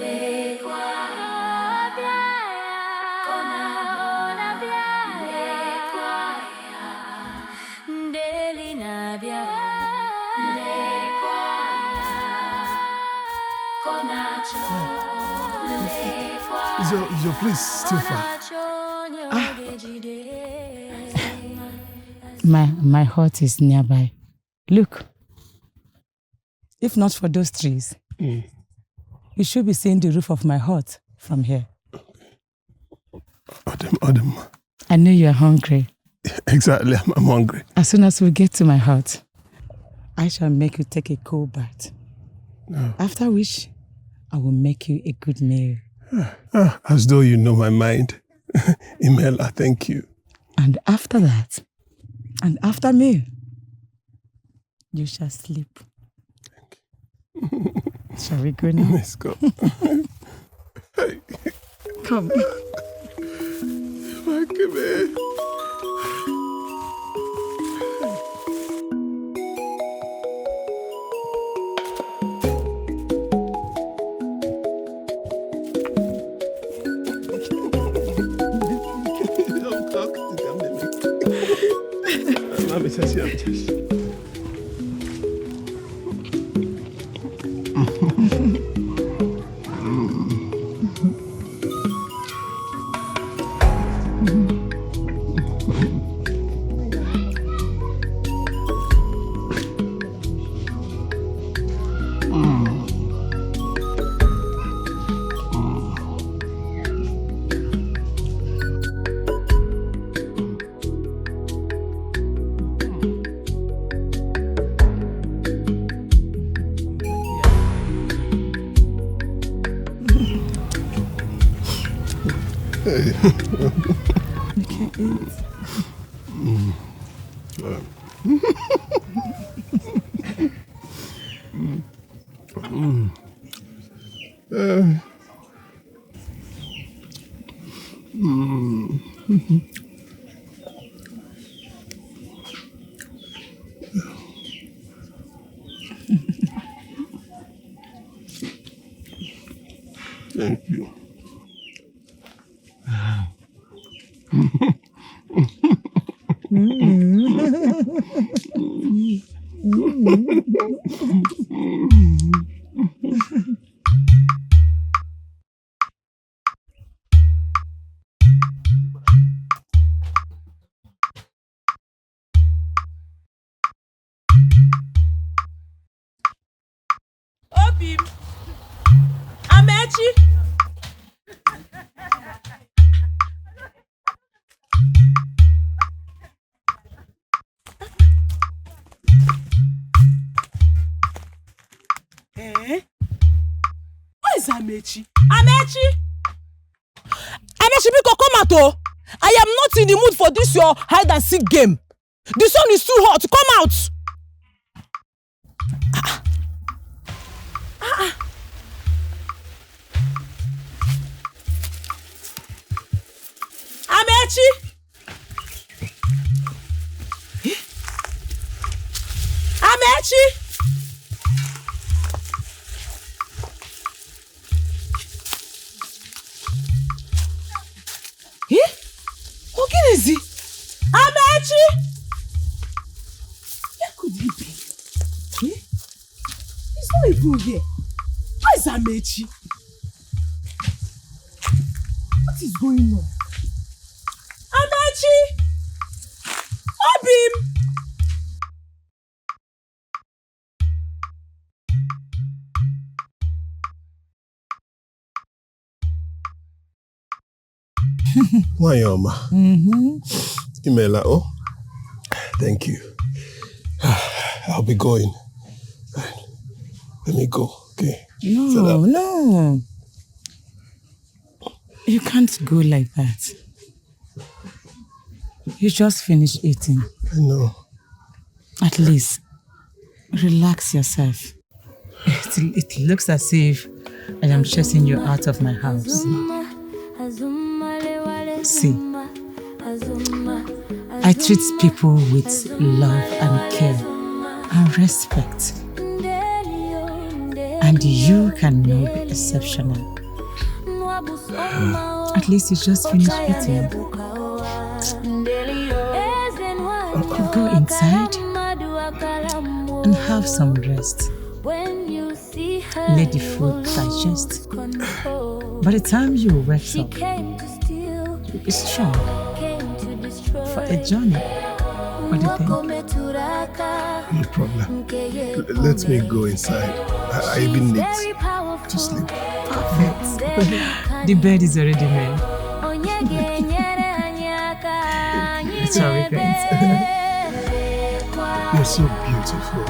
le kwaya. Kona le kwaya. Ndeli nadia le kwaya. Konacho le kwaya. Is your place still far? My hut is nearby. Look. If not for those trees, you should be seeing the roof of my hut from here. Adam. I know you are hungry. Exactly, I'm hungry. As soon as we get to my hut, I shall make you take a cold bath. No. After which, I will make you a good meal. As though you know my mind. Imela, thank you. And after that, and after me, you shall sleep. Shall we go now? Let's go. Hey. Come. Thank you. Obim, Amechi. Where is Amechi? Amechi! Amechi, Biko, come out, oh. I am not in the mood for this your hide and seek game. The sun is too hot. Come out. Amechi! Amechi! Who is he? Amechi! Where could he be? He's not even here. Where is Amechi? What is going on? Amechi! Obim! Wayoma. Imela, oh. Thank you. I'll be going. Let me go, okay? No. You can't go like that. You just finished eating. I know. At least, relax yourself. It looks as if I am chasing you out of my house. See, I treat people with love and care and respect. And you can be exceptional. At least you just finished eating. Go inside and have some rest. Let the food digest. By the time you wake up, you'll be strong for a journey. What do you think? No problem. Let me go inside. I even need to sleep. Perfect. The bed is already made. It's all regret. You're so beautiful.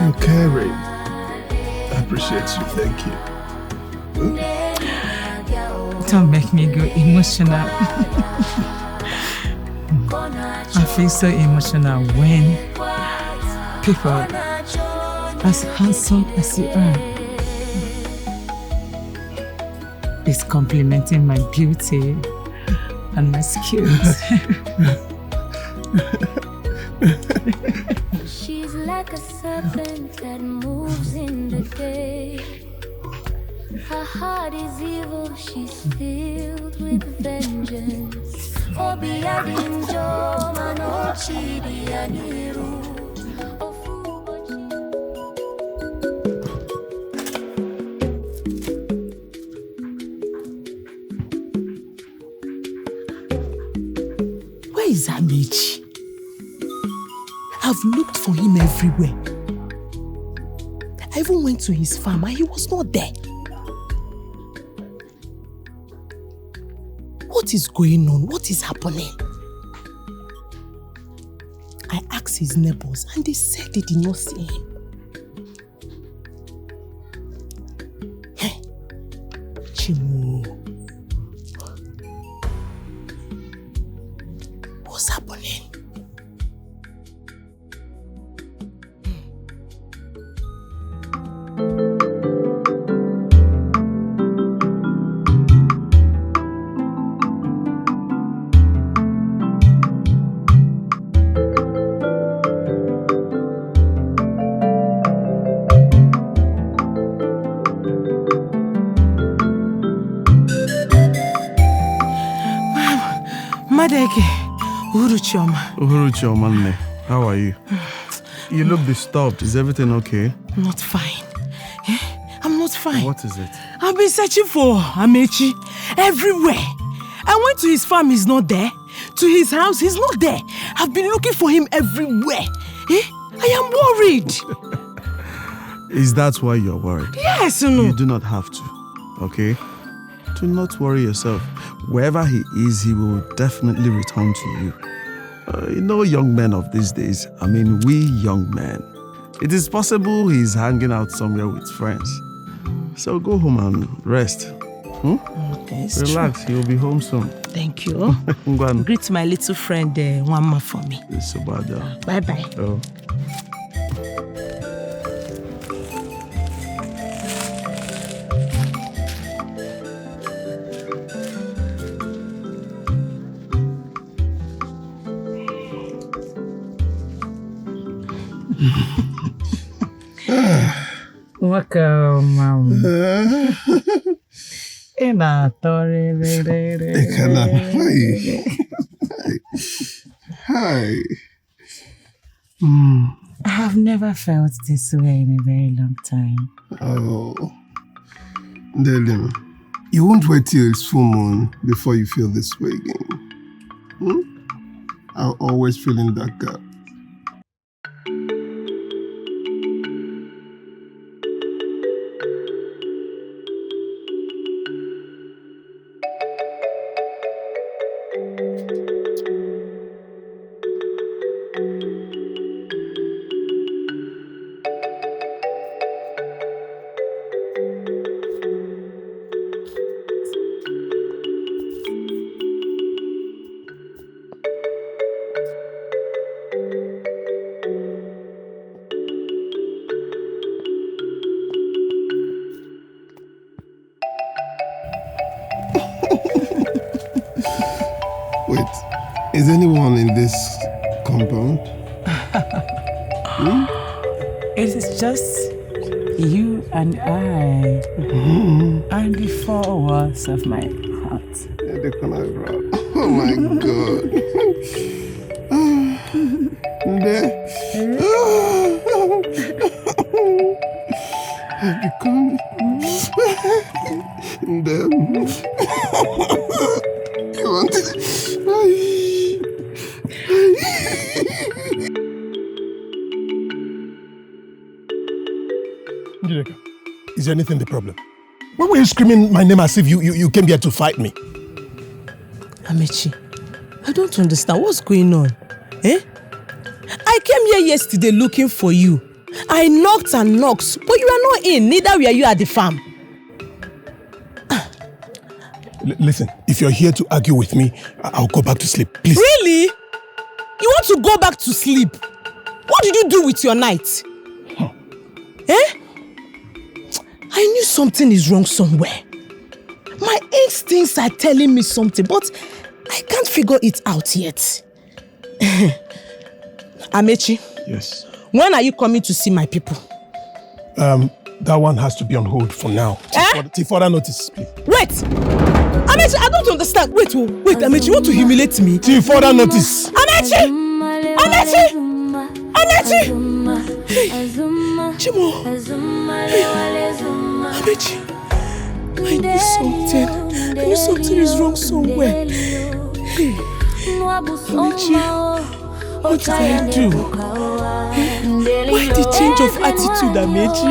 You're caring. I appreciate you. Thank you. Don't make me go emotional. I feel so emotional when people as handsome as you are is complimenting my beauty and my skills. She's like a serpent that moves in the day. Her heart is evil, she's filled with vengeance. Where is Amechi? I've looked for him everywhere. I even went to his farm and he was not there. What is going on? What is happening? I asked his neighbors and they said they did not see him. Hey, Chimu. What's happening? Madeke, Uhuru Chioma. Uhuru Chioma, how are you? You look disturbed. Is everything okay? I'm not fine. I'm not fine. What is it? I've been searching for Amechi everywhere. I went to his farm, he's not there. To his house, he's not there. I've been looking for him everywhere. I am worried. Is that why you're worried? Yes, no. You do not have to, okay? Do not worry yourself. Wherever he is, he will definitely return to you. Young men of these days, we young men, it is possible he's hanging out somewhere with friends. So go home and rest. Okay, relax, he'll be home soon. Thank you. Greet my little friend Wama for me. It's about that. Bye-bye. Oh. Welcome, Mom. Hi. I have never felt this way in a very long time. Oh. Darling, you won't wait till it's full moon before you feel this way again. I'll always fill in that gap. Is anyone in this compound? It is just you and I, and the four walls of my heart. The Kanayo. Oh my God. I've become them. You want it? Is anything the problem? Why were you screaming my name as if you came here to fight me? Amechi, I don't understand what's going on. I came here yesterday looking for you. I knocked and knocked, but you are not in. Neither were you at the farm. Listen, if you're here to argue with me, I'll go back to sleep, please. Really? You want to go back to sleep? What did you do with your night? I knew something is wrong somewhere. My instincts are telling me something, but I can't figure it out yet. Amechi. Yes. When are you coming to see my people? That one has to be on hold for now. Till further notice, please. Wait! Amechi, I don't understand. Wait, Amechi, you want to humiliate me? Till further notice. Amechi! Amechi! Amechi! Hey, Chimo! Hey, Amechi! I knew something is wrong somewhere. Hey, Amechi, what did I do? Why the change of attitude, Amechi?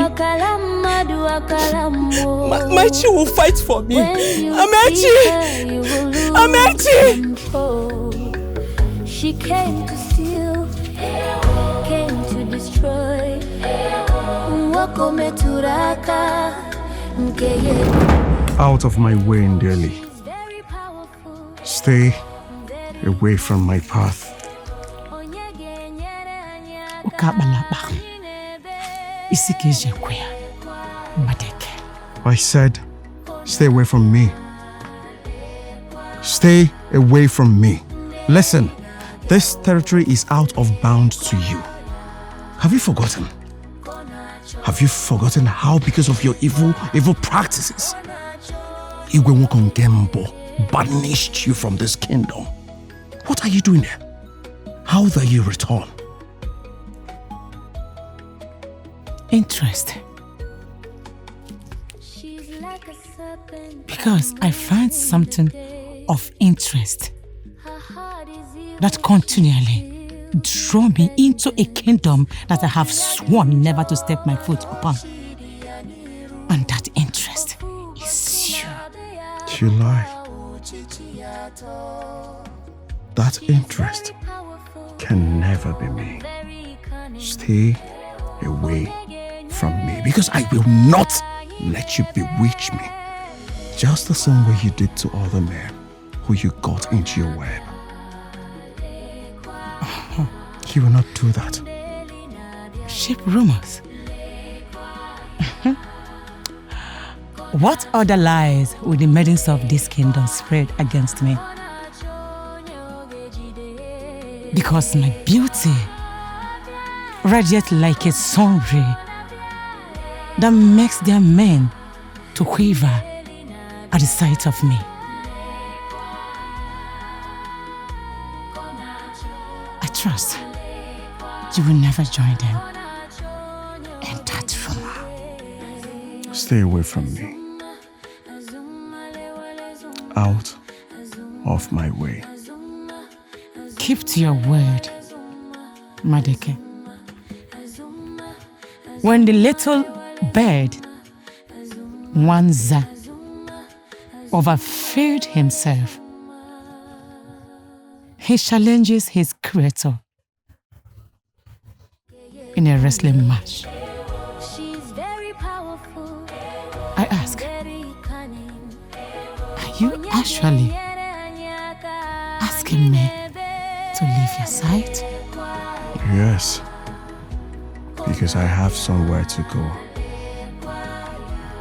Amechi will fight for me. Amechi! Amechi! She came to steal, came to destroy. Out of my way, Ndeli. Stay away from my path. I said, stay away from me. Stay away from me. Listen, this territory is out of bounds to you. Have you forgotten? Have you forgotten how, because of your evil practices, Igwe Nwokongembo banished you from this kingdom? What are you doing here? How will you return? Interest. Because I find something of interest that continually draw me into a kingdom that I have sworn never to step my foot upon. And that interest is you. You lie. That interest can never be me. Stay away from me, because I will not let you bewitch me. Just the same way you did to other men who you got into your web. You will not do that. Shape rumors. What other lies will the maidens of this kingdom spread against me? Because my beauty radiates like a sun ray that makes their men to quiver at the sight of me. I trust you will never join them in that rumor. Stay away from me. Out of my way. Keep to your word, Madeke. When the little bird, Wanza, overfilled himself, he challenges his creator in a wrestling match. I ask, are you actually asking me to leave your side? Yes. Because I have somewhere to go.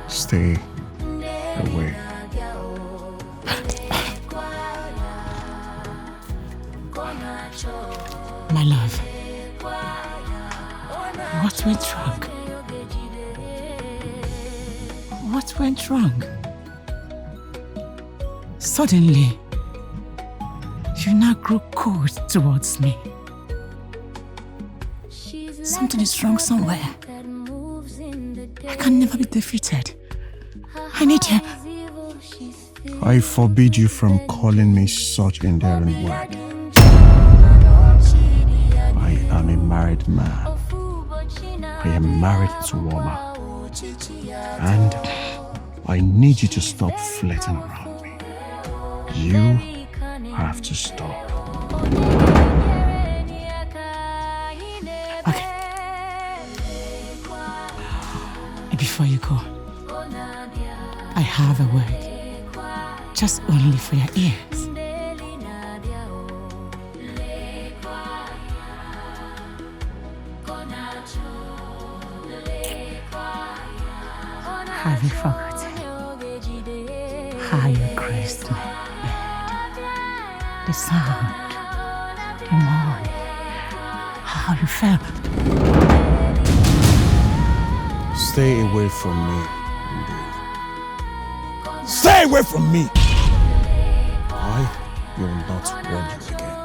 Stay away. My love, what went wrong? What went wrong? Suddenly, you now grew cold towards me. Something is wrong somewhere. I can never be defeated. I need you. I forbid you from calling me such endearing word. I am a married man. I am married to a woman. And I need you to stop flirting around me. You have to stop. Okay. Before you go, I have a word, just only for your ears. Have you forgotten how you graced my bed? The sound, the moan, how you felt. Stay away from me. Stay away from me! I will not want you again.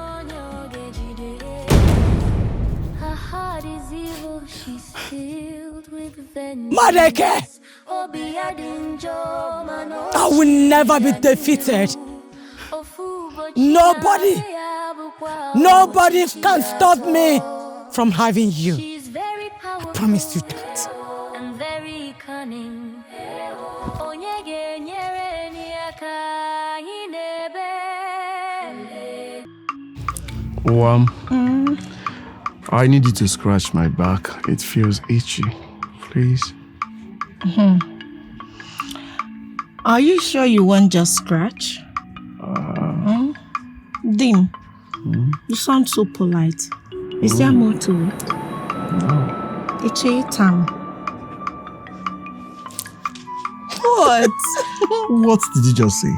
Madeke! I will never be defeated. Nobody can stop me from having you. I promise you that. I need you to scratch my back. It feels itchy. Please. Are you sure you want just scratch? Dim, you sound so polite. Is there more to it? No. It's a time. What? What did you just say?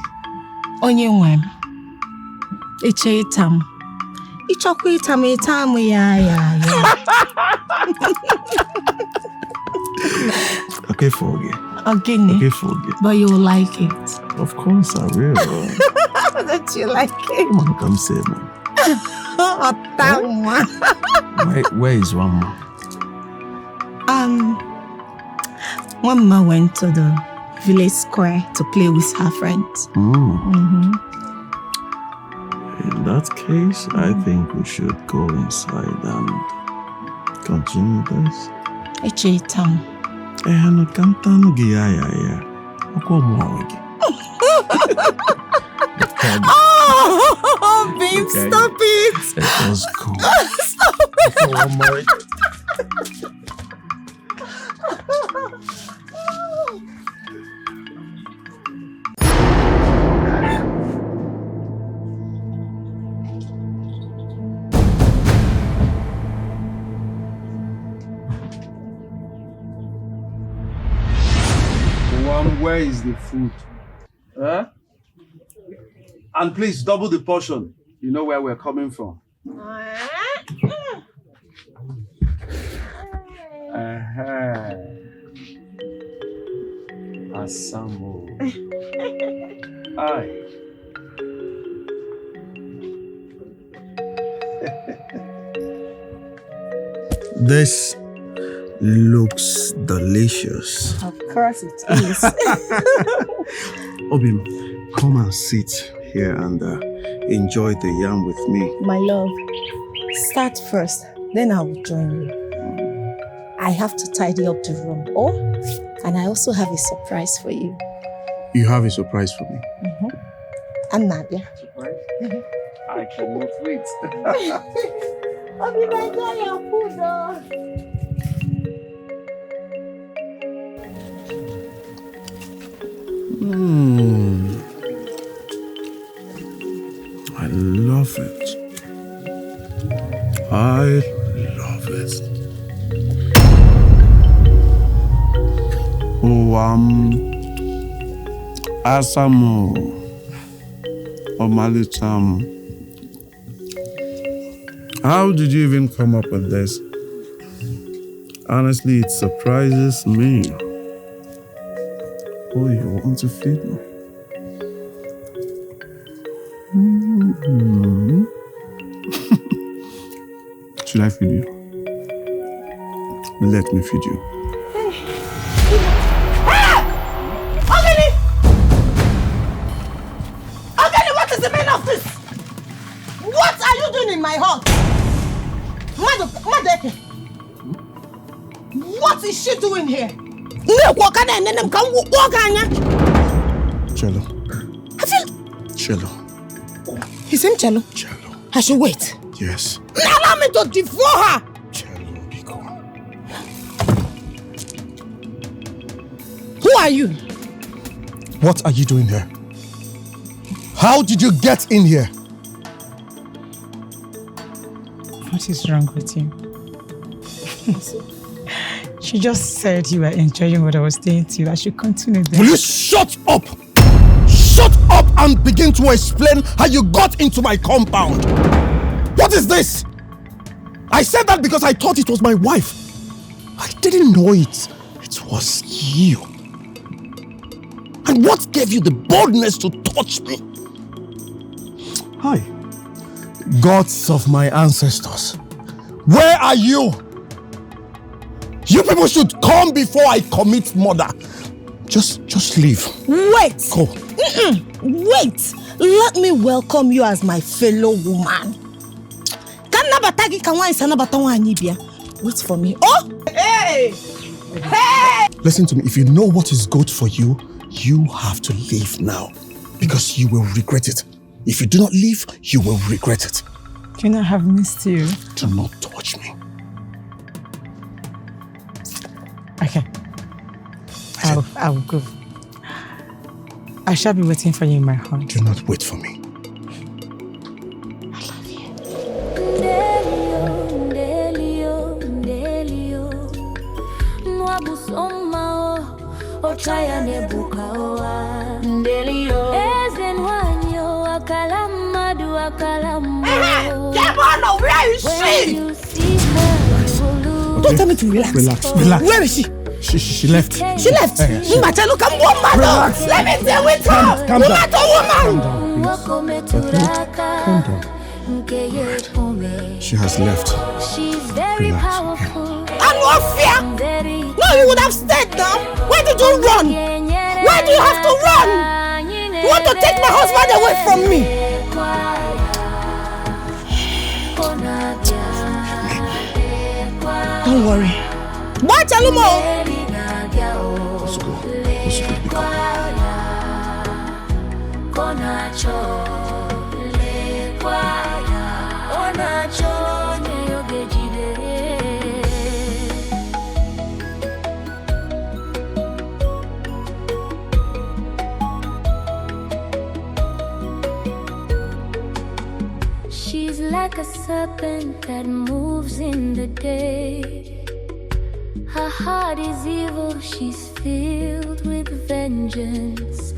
Onye it's a time. It's a time, yeah. Okay, forget. Okay, forget. But you'll like it. Of course I will. Don't you like it? Come on, come save me. Where is one more? One ma went to the village square to play with her friends. In that case, I think we should go inside and continue this. Oh, babe, stop it! Let us go. Stop it! Where is the food? Huh? And please double the portion. You know where we're coming from. Asamo. Aye. This looks delicious. Of course it is. Obim, come and sit here and enjoy the yam with me. My love, start first, then I will join you. I have to tidy up the room. Oh, and I also have a surprise for you. You have a surprise for me? And Nadia. I cannot wait. Obi, enjoy your food, though. I love it. I love it. Asamo Omalitam. How did you even come up with this? Honestly, it surprises me. Oh, you want to feed me? Should I feed you? Let me feed you. Ogeni, what is the meaning of this? What are you doing in my house? Madeke, what is she doing here? Cello. Cello. His name Cello? Cello. I should wait. Yes. Allow me to devour her. Cello, be calm. Who are you? What are you doing here? How did you get in here? What is wrong with you? She just said you were enjoying what I was saying to you. I should continue this. Will you shut up? Shut up and begin to explain how you got into my compound. What is this? I said that because I thought it was my wife. I didn't know it. It was you. And what gave you the boldness to touch me? Hi. Gods of my ancestors, where are you? You people should come before I commit murder. Just leave. Wait. Go. Wait. Let me welcome you as my fellow woman. Wait for me. Oh! Hey! Hey! Listen to me. If you know what is good for you, you have to leave now. Because you will regret it. If you do not leave, you will regret it. Can I have missed you? Do not touch me. Okay. I will go. I shall be waiting for you in my home. Do not wait for me. I love you. Where is she? Don't tell me to relax. Relax. Where is she? She left. She left? Mbachelu, come on, Relax. Let me deal with her. Calm down. Woman to woman. Calm down, please. Calm down. She has left. She's very powerful. And no fear! No, you would have stayed now. Why did you run? Why do you have to run? You want to take my husband away from me? Don't worry. Why tell him all? She's like a serpent that moves in the day. Her heart is evil, she's filled with vengeance.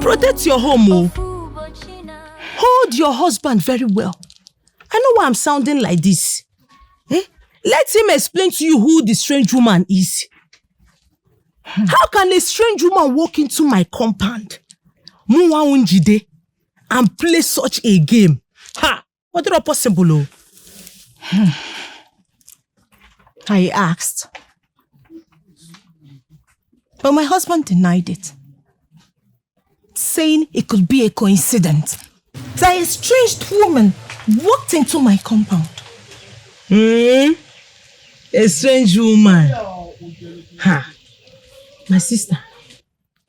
Protect your home, oh. Hold your husband very well. I know why I'm sounding like this. Let him explain to you who the strange woman is. How can a strange woman walk into my compound, and play such a game? What is possible? I asked. But my husband denied it, saying it could be a coincidence that a strange woman walked into my compound. A strange woman? My sister,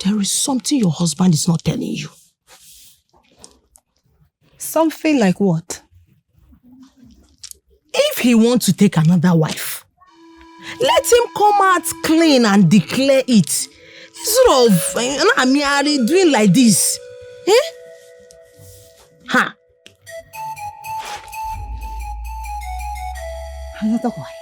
there is something your husband is not telling you. Something like what? If he wants to take another wife, let him come out clean and declare it. Instead of doing like this. Another wife.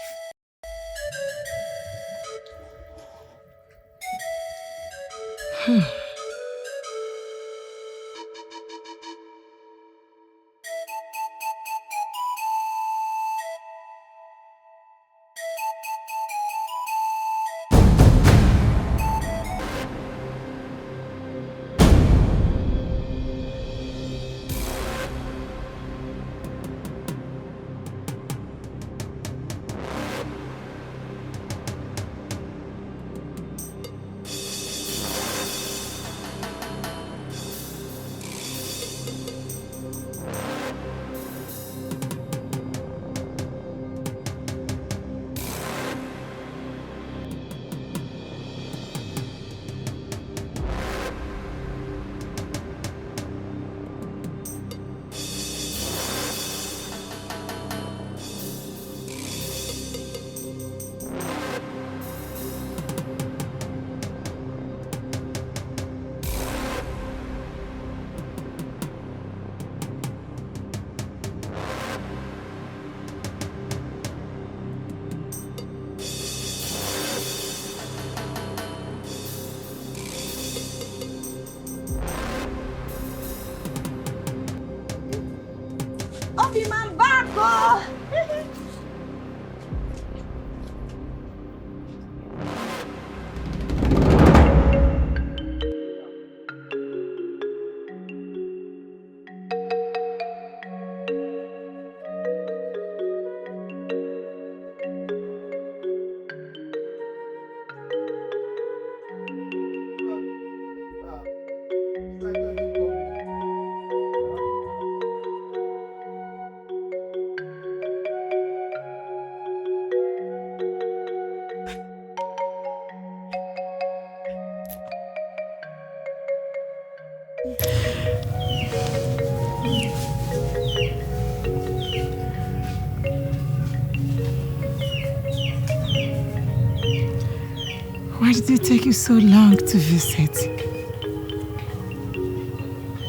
Why did it take you so long to visit?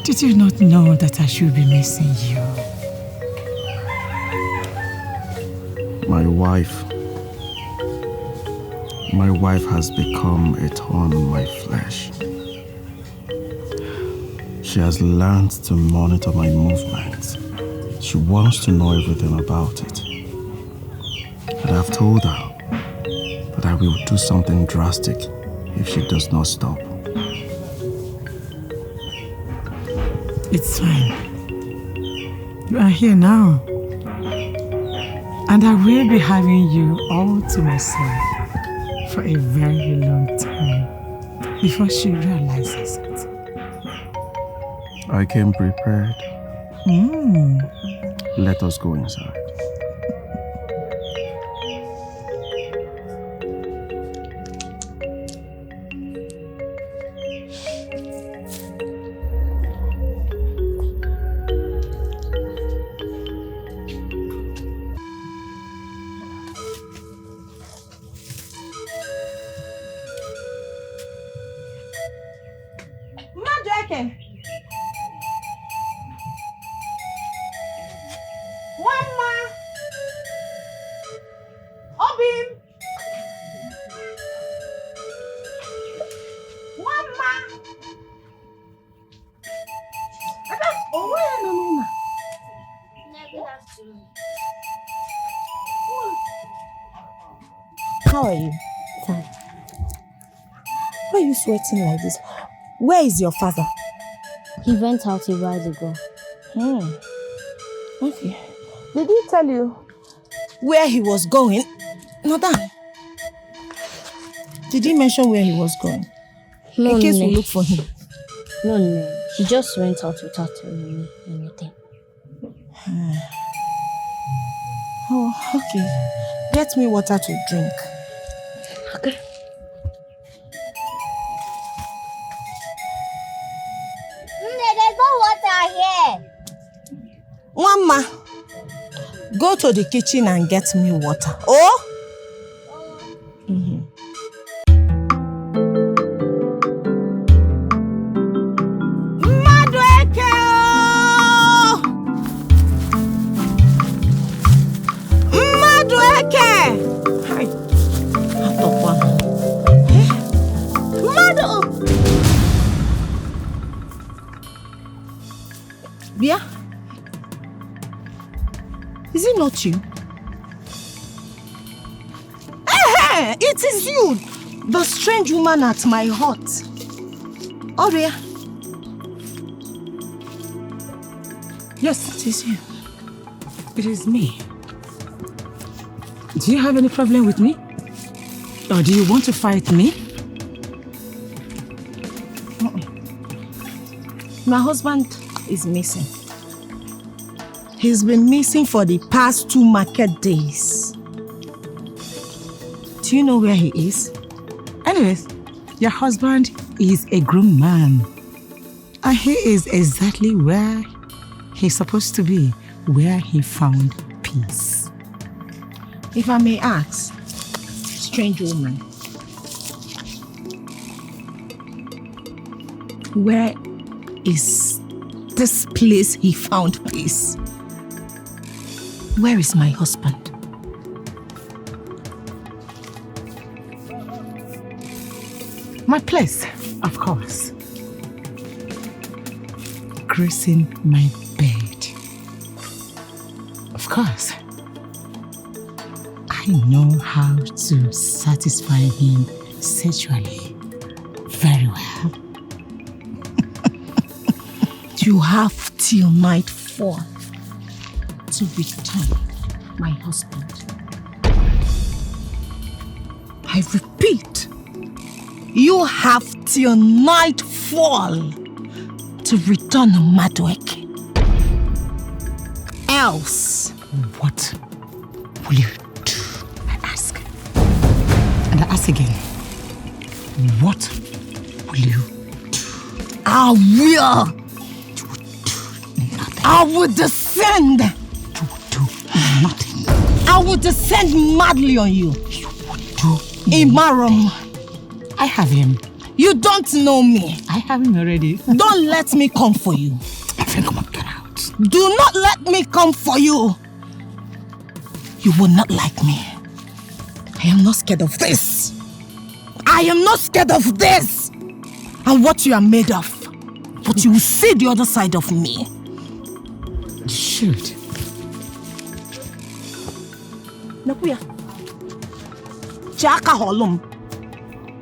Did you not know that I should be missing you? My wife has become a thorn on my flesh. She has learned to monitor my movements. She wants to know everything about it. And I've told her that I will do something drastic if she does not stop. It's fine. You are here now. And I will be having you all to myself for a very long time before she realizes it. I came prepared. Let us go inside. How are you? Fine. Why are you sweating like this? Where is your father? He went out a while ago. Okay. Did he tell you where he was going? Madam, did he mention where he was going? No, in case we look for him. No. He just went out without telling me anything. Oh, okay. Get me water to drink. Okay. There's no water here. Mama, go to the kitchen and get me water. Oh? Bia? Is it not you? Hey, it is you, the strange woman at my hut. Oria. Yes, it is you. It is me. Do you have any problem with me? Or do you want to fight me? My husband is missing. He's been missing for the past 2 market days. Do you know where he is? Anyways, your husband is a grown man. And he is exactly where he's supposed to be, where he found peace. If I may ask, strange woman, where is this place he found peace? Where is my husband? My place, of course. Gracing my bed. Of course. I know how to satisfy him sexually very well. You have till nightfall to return my husband. I repeat, you have till nightfall to return Madueke. Else, what will you do? I ask. And I ask again. What will you do? I will. I will descend. You would do nothing. I will descend madly on you. You would do Imarum. I have him. You don't know me. I have him already. Don't let me come for you. Come on, get out. Do not let me come for you. You will not like me. I am not scared of this. I am not scared of this. And what you are made of. But you will see the other side of me. Shoot. Nakuya. Chaka Holum.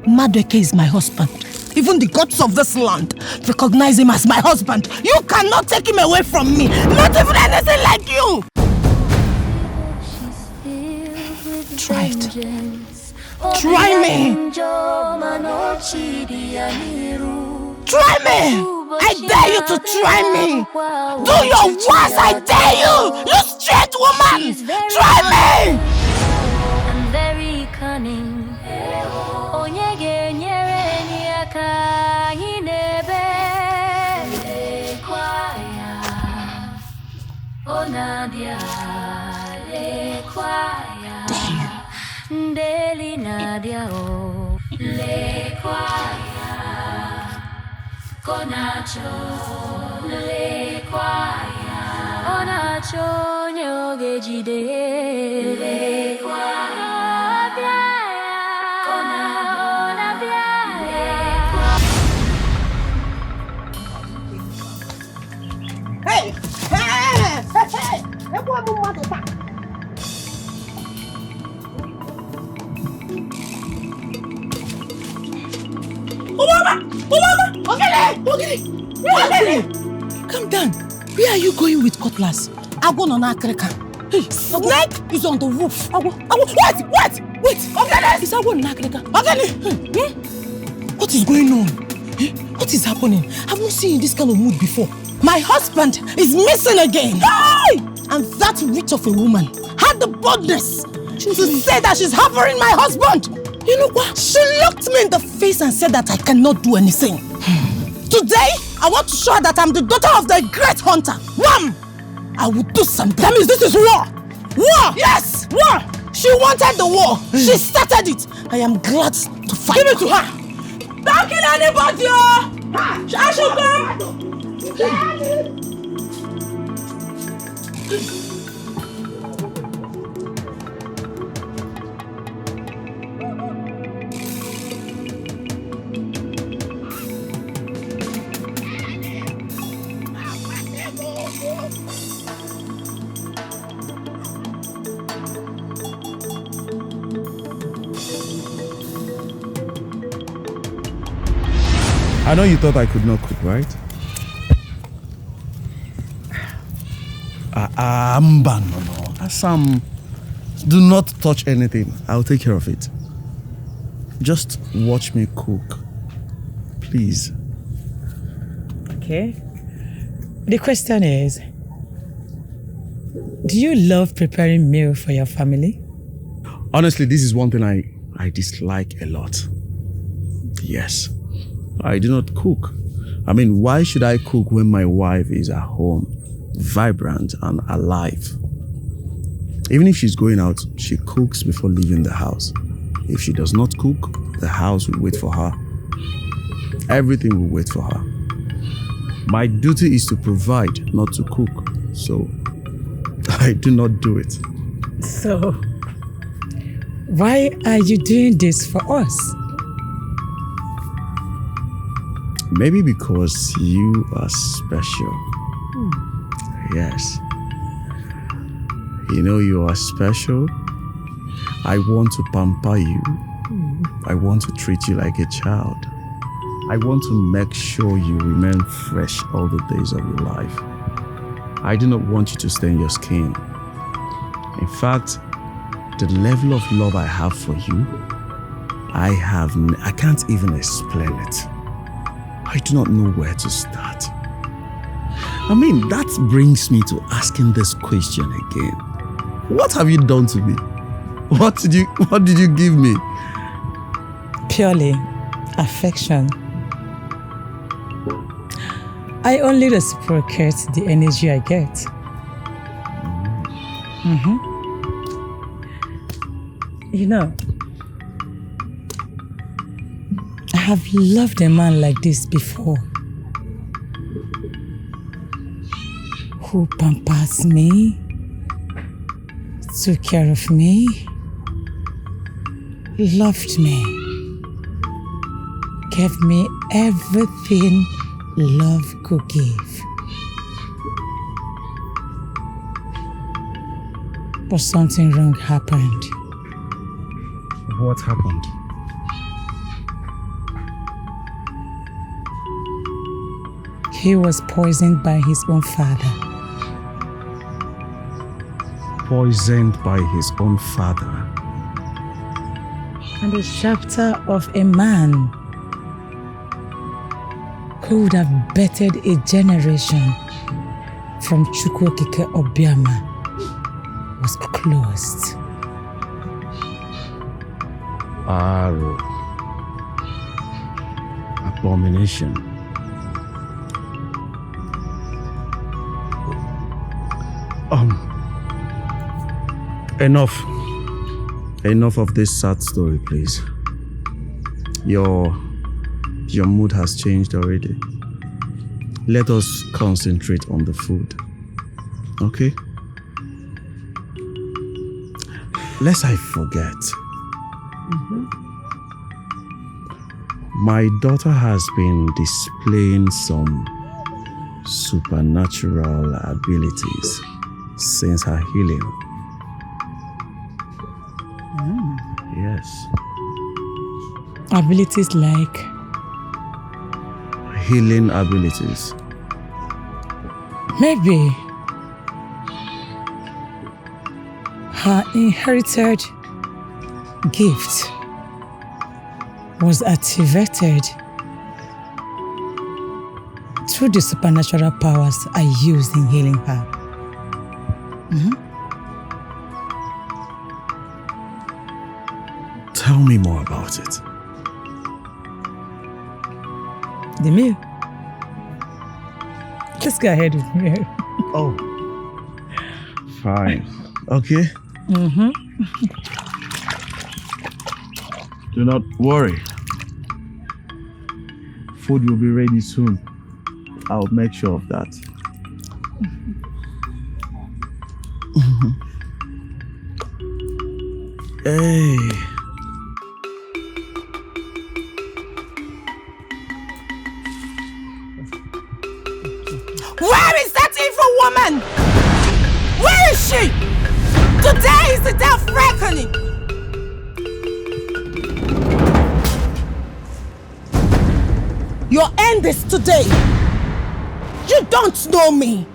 Madueke is my husband. even the gods of this land recognize him as my husband. You cannot take him away from me. Not even anything like you. Try it. Try me. Try me. I dare you to try me. Do your worst. I dare you. You straight woman. Try me. I'm very cunning. Daily Nadia oh le kwaya konacho le kwaya onacho nyogejide le kwaya kona bia Hey! Calm down. Where are you going with cutlass? I go on Africa. Hey, Snake is on the roof. Wait. Ogene! Is that one in Africa? Ogene! What is going on? What is happening? I've not seen you in this kind of mood before. My husband is missing again. Hey! And that witch of a woman had the boldness to say that she's harboring my husband. You know what? She looked me in the face and said that I cannot do anything. Today, I want to show her that I'm the daughter of the great hunter. Wham! I will do something. That means this is war. War! Yes! War! She wanted the war. She started it. I am glad to fight. Give it to her. Don't kill anybody! I should I know you thought I could not cook, right? No. Asam, do not touch anything. I'll take care of it. Just watch me cook. Please. Okay. The question is, do you love preparing meal for your family? Honestly, this is one thing I dislike a lot. Yes. I do not cook. I mean, why should I cook when my wife is at home, vibrant and alive? Even if she's going out, she cooks before leaving the house. If she does not cook, the house will wait for her. Everything will wait for her. My duty is to provide, not to cook. So, I do not do it. So, why are you doing this for us? Maybe because you are special. Yes. You know you are special. I want to pamper you. I want to treat you like a child. I want to make sure you remain fresh all the days of your life. I do not want you to stain your skin. In fact, the level of love I have for you, I can't even explain it. I do not know where to start. I mean, that brings me to asking this question again. What have you done to me? What did you give me? Purely affection. I only reciprocate the energy I get. You know, I have loved a man like this before, who pampers me, took care of me, loved me, gave me everything love could give. But something wrong happened. What happened? He was poisoned by his own father. Poisoned by his own father. And the chapter of a man who would have bettered a generation from Chukwokike Obiama was closed. Aro. Abomination. Enough of this sad story, please. Your mood has changed already. Let us concentrate on the food. Okay? Lest I forget. My daughter has been displaying some supernatural abilities since her healing. Yes. Abilities like? Healing abilities. Maybe her inherited gift was activated through the supernatural powers I used in healing her. Tell me more about it. The meal. Let's go ahead with me. Oh. Fine. Okay. Do not worry. Food will be ready soon. I'll make sure of that. Hey. Where is that evil woman? Where is she? Today is the day of reckoning. Your end is today. You don't know me.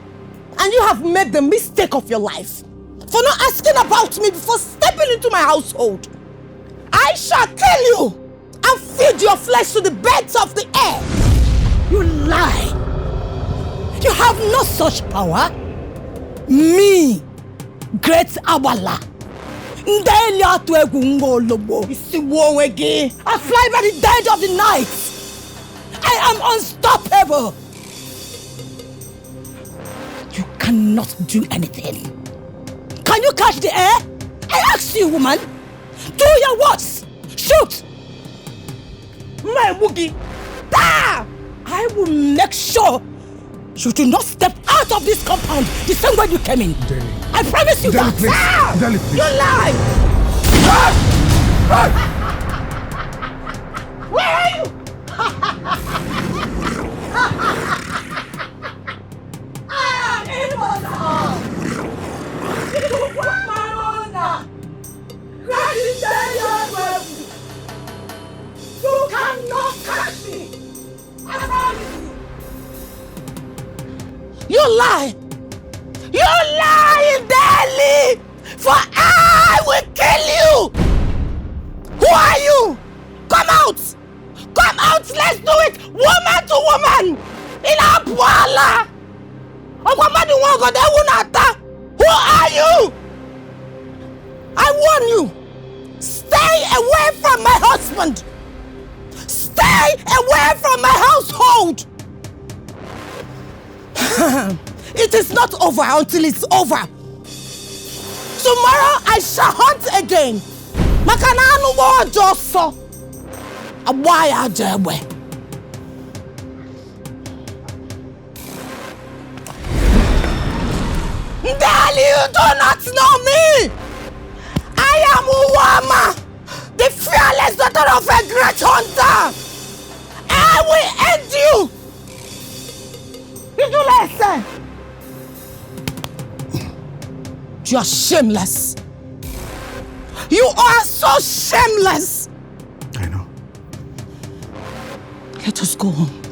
And you have made the mistake of your life for not asking about me before stepping into my household. I shall kill you and feed your flesh to the birds of the air. You lie. You have no such power. Me, great Awala. I fly by the dead of the night. I am unstoppable. You cannot do anything. Can you catch the air? I asked you, woman. Do your worst. Shoot. My boogie. I will make sure you do not step out of this compound the same way you came in. Deli. I promise you Deli, that. please. Deli, please. You lie. Where are you? You cannot catch me. I promise you. You lie! You lie, Deli! For I will kill you! Who are you? Come out! Come out! Let's do it! Woman to woman! In Abuala! Who are you? I warn you! Stay away from my husband! Stay away from my household! It is not over until it's over. Tomorrow I shall hunt again. Makananu wo joso. Abaya jewe. Dali, you do not know me. I am Uwama, the fearless daughter of a great hunter. I will end you. Did you listen? You are shameless. You are so shameless. I know. Let us go home.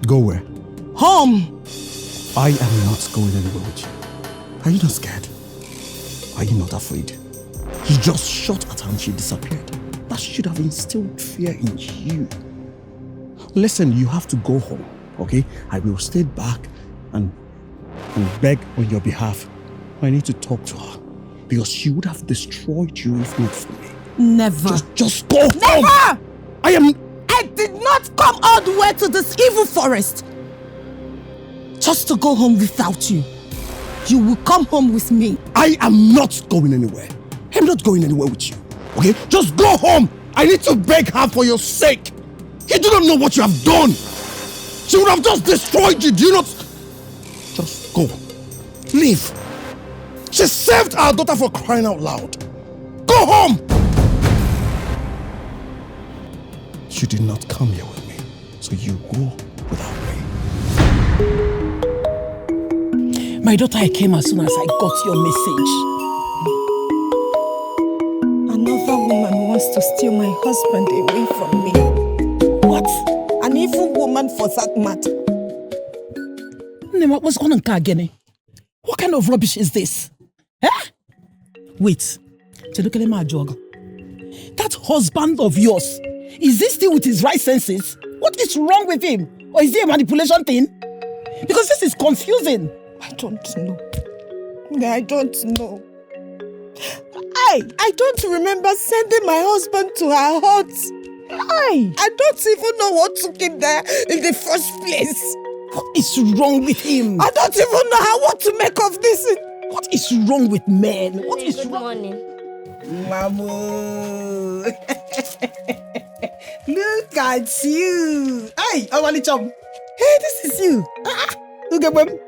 Go where? Home. I am not going anywhere with you. Are you not scared? Are you not afraid? He just shot at her and she disappeared. That should have instilled fear in you. Listen, you have to go home, okay? I will stay back and beg on your behalf. I need to talk to her because she would have destroyed you if not for me. Never. Just go home. Never! I did not come all the way to this evil forest just to go home without you. You will come home with me. I am not going anywhere. I'm not going anywhere with you. Okay? Just go home. I need to beg her for your sake. You do not know what you have done. She would have just destroyed you. Do you not? Just go. Leave. She saved our daughter for crying out loud. Go home. You did not come here with me, so you go without me. My daughter, I came as soon as I got your message. Another woman wants to steal my husband away from me. What? An evil woman for that matter. Nema, what's going on again? What kind of rubbish is this? Eh? Wait. That husband of yours, is he still with his right senses? What is wrong with him? Or is it a manipulation thing? Because this is confusing. I don't know. I don't know. I don't remember sending my husband to her hut. I don't even know what took him there in the first place. What is wrong with him? I don't even know what to make of this. What is wrong with men? What is Good wrong? morning. Mamu. Look at you. Hey, Awalichom. Hey, this is you. Look at him.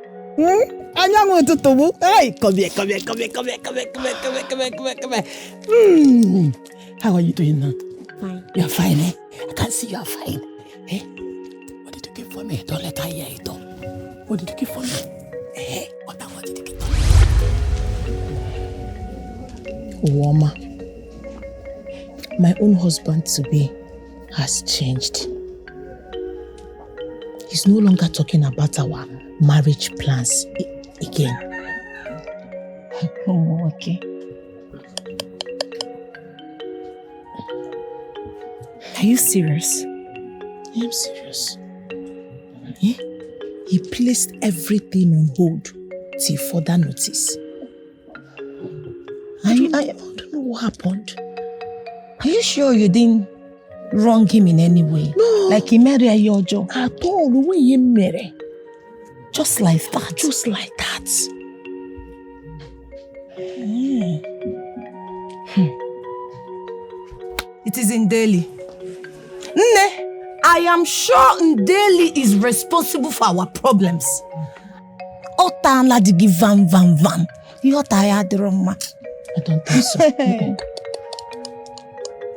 Hey, come here. How are you doing now? Fine. You're fine, eh? I can see you're fine. Eh? What did you give for me? Don't let her hear it all. What did you give for me? Eh? What did you give for me? Woma, my own husband-to-be has changed. He's no longer talking about our marriage plans again. Oh, okay. Are you serious? I am serious. He placed everything on hold till further notice. I don't know what happened. Are you sure you didn't wrong him in any way? No. Like he married a Yojo? At all, the way he married. Just like that? Just like that. It is in Delhi. Nne, I am sure Ndeli is responsible for our problems. Otana digi van. You tired, Roma. I don't think so.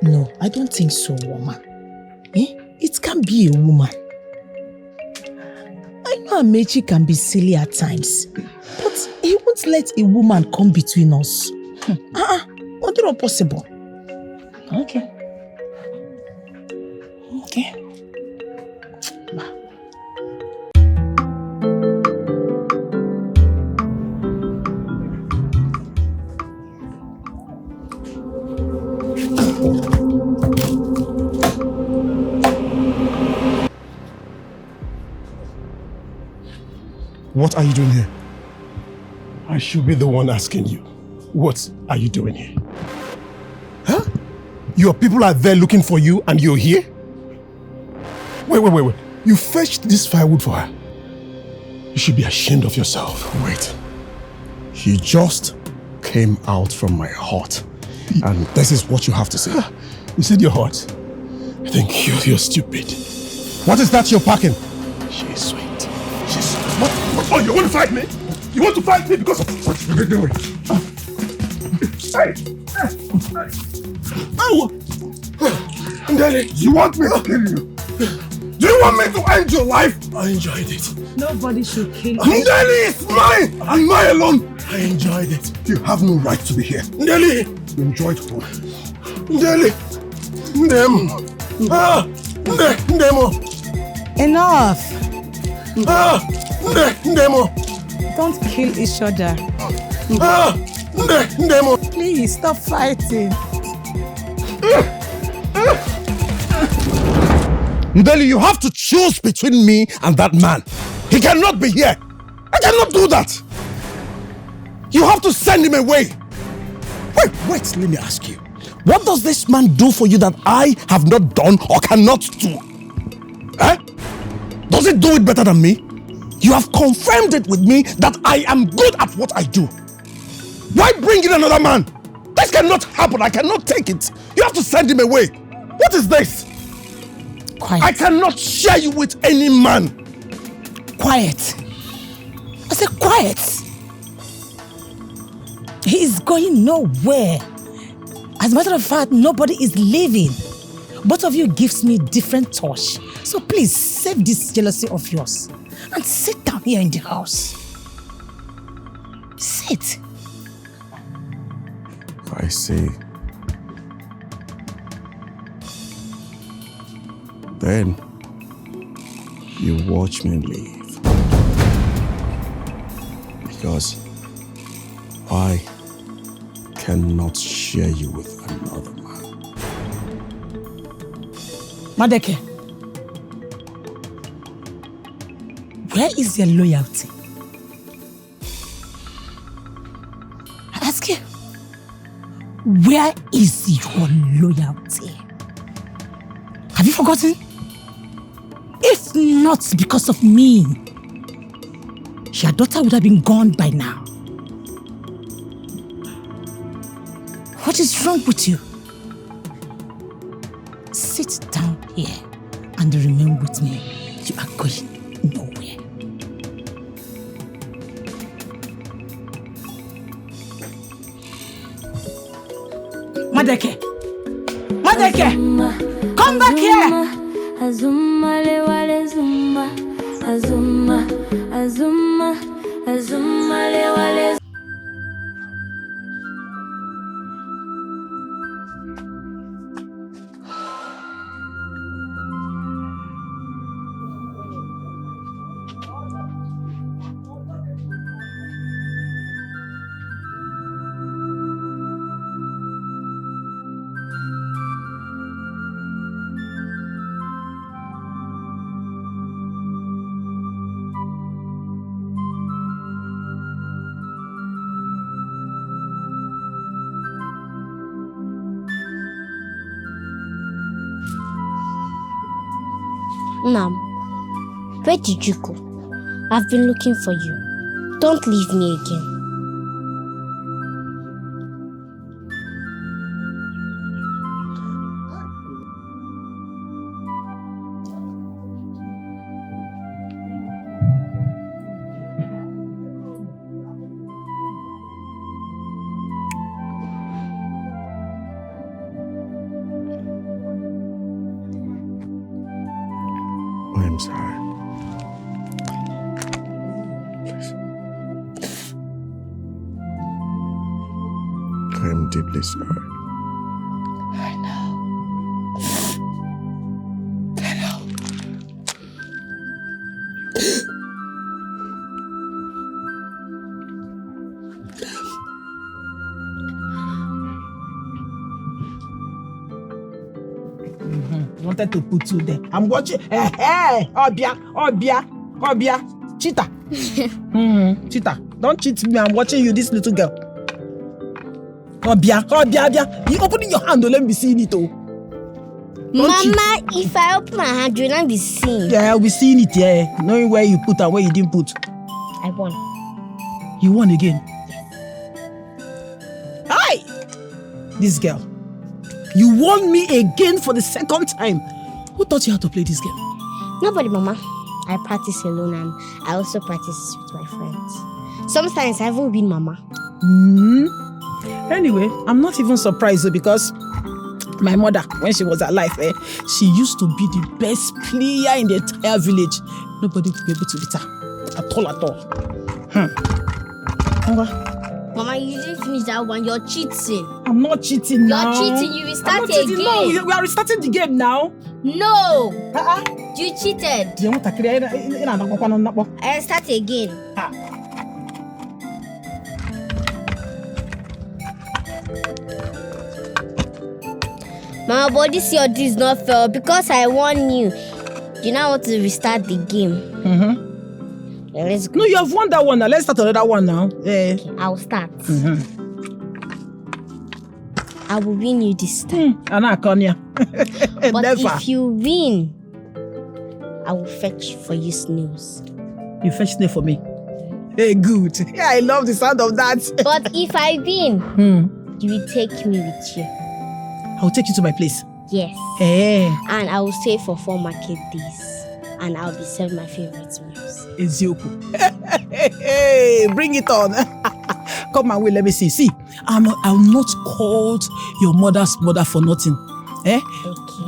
No, I don't think so, woman. It can be a woman. I know Amechi can be silly at times, but he won't let a woman come between us. What is possible? Okay. What are you doing here? I should be the one asking you. What are you doing here? Huh? Your people are there looking for you and you're here? Wait. You fetched this firewood for her. You should be ashamed of yourself. Wait. You just came out from my heart. And this is what you have to say. You said your heart. I think you're stupid. What is that you're packing? She's sweet. What? Oh, you want to fight me? You want to fight me because of what you're doing? Hey! Oh! Daddy, you want me to kill you? Do you want me to end your life? I enjoyed it. Nobody should kill you. Ndeli is mine and mine alone. I enjoyed it. You have no right to be here. Ndeli, you enjoyed what? Ndeli, Ndemo. Enough. Nemo. Don't kill each other. Nemo. Please, stop fighting. Ndeli, you have to choose between me and that man. He cannot be here. I cannot do that. You have to send him away. Wait, let me ask you. What does this man do for you that I have not done or cannot do? Eh? Does he do it better than me? You have confirmed it with me that I am good at what I do. Why bring in another man? This cannot happen. I cannot take it. You have to send him away. What is this? Quiet. I cannot share you with any man. Quiet. I said quiet. He is going nowhere. As a matter of fact, nobody is leaving. Both of you gives me different touch. So please save this jealousy of yours and sit down here in the house. Sit. I see. Then you watch me leave. Because I cannot share you with another man. Madeke, where is your loyalty? I ask you, where is your loyalty? Have you forgotten? If not because of me, your daughter would have been gone by now. What is wrong with you? Sit down here and remain with me. You are going nowhere. Madeke! Madeke! Come back here! Azuma le wale zumba, azuma, azuma, azuma le wale. Nam, where did you go? I've been looking for you. Don't leave me again. I'm sorry. Please. I am deeply sorry. I know. Wanted to put you there. I'm watching. Hey, Obia, cheater. Cheater. Don't cheat me. I'm watching you, this little girl. Obia. You opening your hand, don't let me see it. Oh. Mama, if I open my hand, you'll not be seen. Yeah, we seen it. Yeah, knowing where you put and where you didn't put. I won. You won again. Hi, this girl. You won me again for the second time. Who taught you how to play this game? Nobody, Mama. I practice alone and I also practice with my friends. Sometimes I even win, Mama. Anyway, I'm not even surprised though, because my mother, when she was alive, she used to be the best player in the entire village. Nobody would be able to beat her. At all. Mama, you didn't finish that one. You're cheating. I'm not cheating now. You're cheating. You will start again. No, we are restarting the game now. No! You cheated. And start again. Mama, but this year is not fair because I won you. You now want to restart the game. Let's go. No, you have won that one now. Let's start another one now. Okay, I'll start. I will win you this time. But never. If you win, I will fetch for you snails. You fetch snail for me? Hey, good. Yeah, I love the sound of that. But if I win, you will take me with you. I will take you to my place. Yes. Hey. And I will stay for 4 market days. And I'll be serving my favorite meals. Etiko. Hey, bring it on. Come my way, let me see. See, I'm not called your mother's mother for nothing. Okay.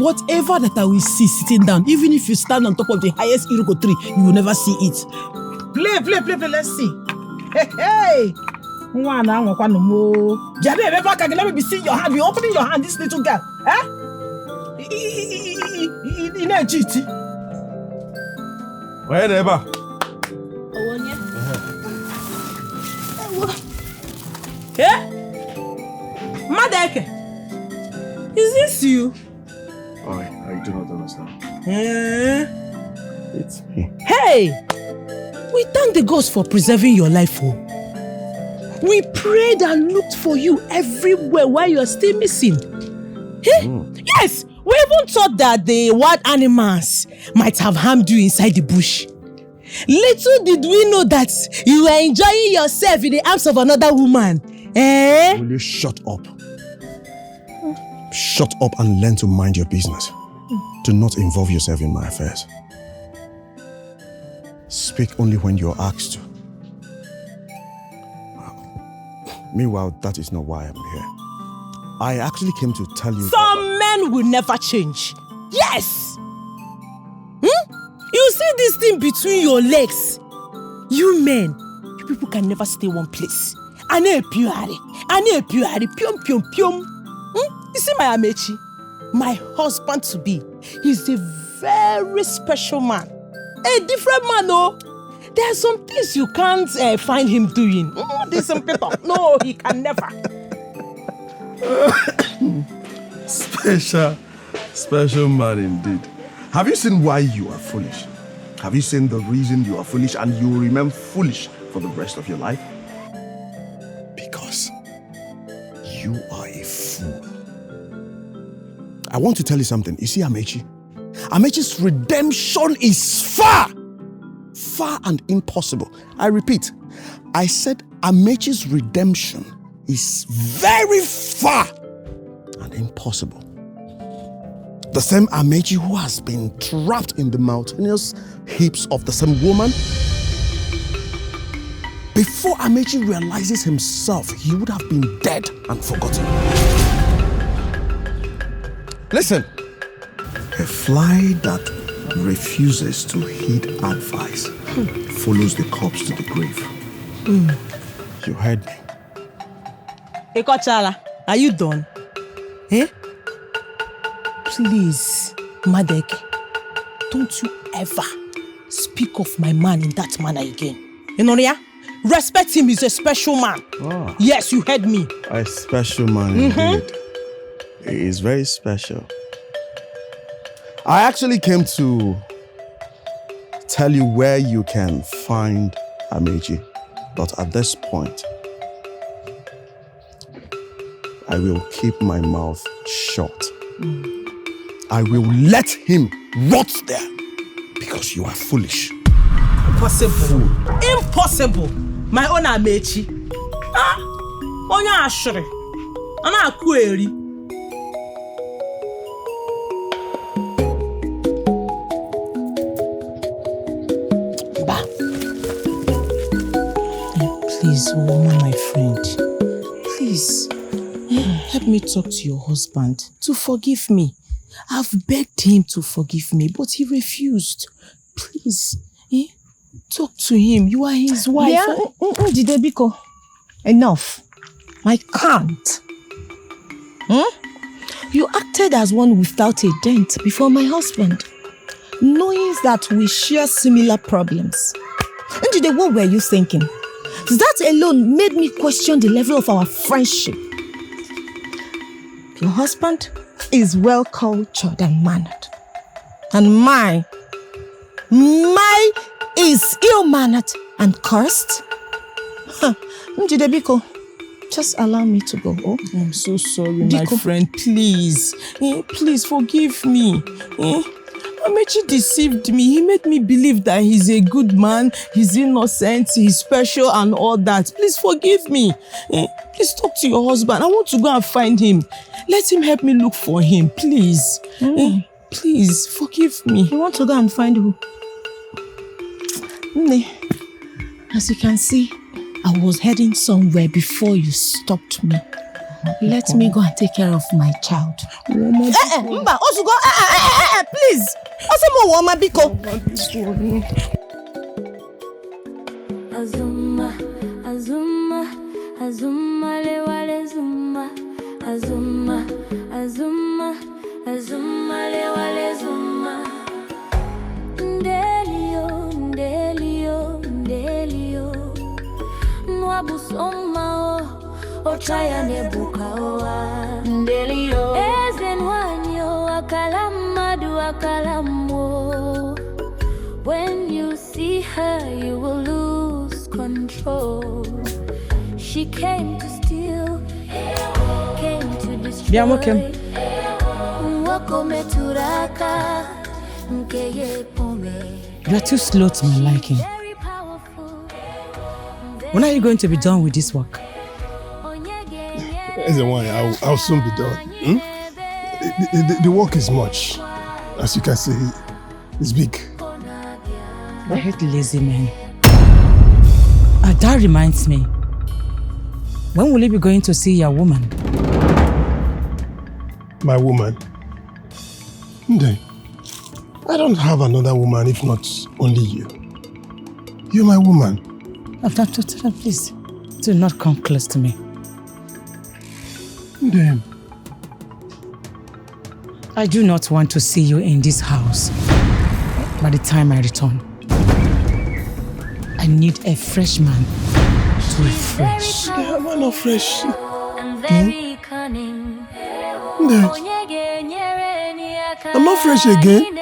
Whatever that I will see sitting down, even if you stand on top of the highest iroko tree, you will never see it. Play, let's see. Hey. Let me be seeing your hand. You opening your hand, this little girl. Wherever. Madeke, is this you? I do not understand. It's me. Hey, we thank the gods for preserving your life. We prayed and looked for you everywhere while you are still missing. Yes, we even thought that the wild animals might have harmed you inside the bush. Little did we know that you were enjoying yourself in the arms of another woman. Will you shut up? Shut up and learn to mind your business. Do not involve yourself in my affairs. Speak only when you're asked to. Meanwhile, that is not why I'm here. I actually came to tell you some men will never change. Yes! You see this thing between your legs? You men, you people can never stay one place. You see my Amechi, my husband to be, he's a very special man. A different man, no. There are some things you can't find him doing. There's some people. No, he can never. Special man indeed. Have you seen why you are foolish? Have you seen the reason you are foolish and you will remain foolish for the rest of your life? Because you are a fool. I want to tell you something. You see Amechi? Amechi's redemption is far and impossible. I repeat, I said Amechi's redemption is very far and impossible. The same Amechi who has been trapped in the mountainous heaps of the same woman. Before Amechi realizes himself, he would have been dead and forgotten. Listen, a fly that refuses to heed advice follows the corpse to the grave. You heard me. Ekochala, are you done? Please, Madeke, don't you ever speak of my man in that manner again. Enoria, respect him, he's a special man. Oh. Yes, you heard me. A special man indeed. He is very special. I actually came to tell you where you can find Amechi, but at this point, I will keep my mouth shut. I will let him rot there because you are foolish. Impossible. Impossible. My own Amechi. Onya ashiri. Ana akueri. Please, woman, my friend. Please, help me talk to your husband to forgive me. I've begged him to forgive me, but he refused. Please, talk to him. You are his wife. Yeah, Enough. I can't. You acted as one without a dent before my husband, knowing that we share similar problems. And what were you thinking? That alone made me question the level of our friendship. Your husband is well cultured and mannered. And mine is ill-mannered and cursed. Njidebiko, just allow me to go. Oh? I'm so sorry, my friend. Please. Please forgive me. Amechi deceived me. He made me believe that he's a good man, he's innocent, he's special and all that. Please forgive me. Please talk to your husband. I want to go and find him. Let him help me look for him, please. Please, forgive me. You want to go and find who? As you can see, I was heading somewhere before you stopped me. Let me go and take care of my child. Mba, also go. Please. Also mo woma biko. Azuma, azuma, azuma le wale zuma. Azuma, azuma, azuma le wale zuma. Ndelio, ndelio, ndelio. Nwabusoma o chaya nebuka oa. Ndelio. Ezenwanyo akalamadu akalamo. When you see her, you will lose control. She came to steal, came to destroy. Biamokem. You are too slow to my liking. When are you going to be done with this work? As a one, I'll soon be done. The work is much. As you can see, it's big. I hate lazy men. That reminds me. When will you be going to see your woman? My woman? Nde, I don't have another woman if not only you. You're my woman. Please, do not come close to me. Nde. I do not want to see you in this house by the time I return. I need a fresh man to refresh. Yeah, I'm not fresh. Very cunning. Nde. I'm not fresh again.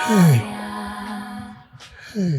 Hey. Hey.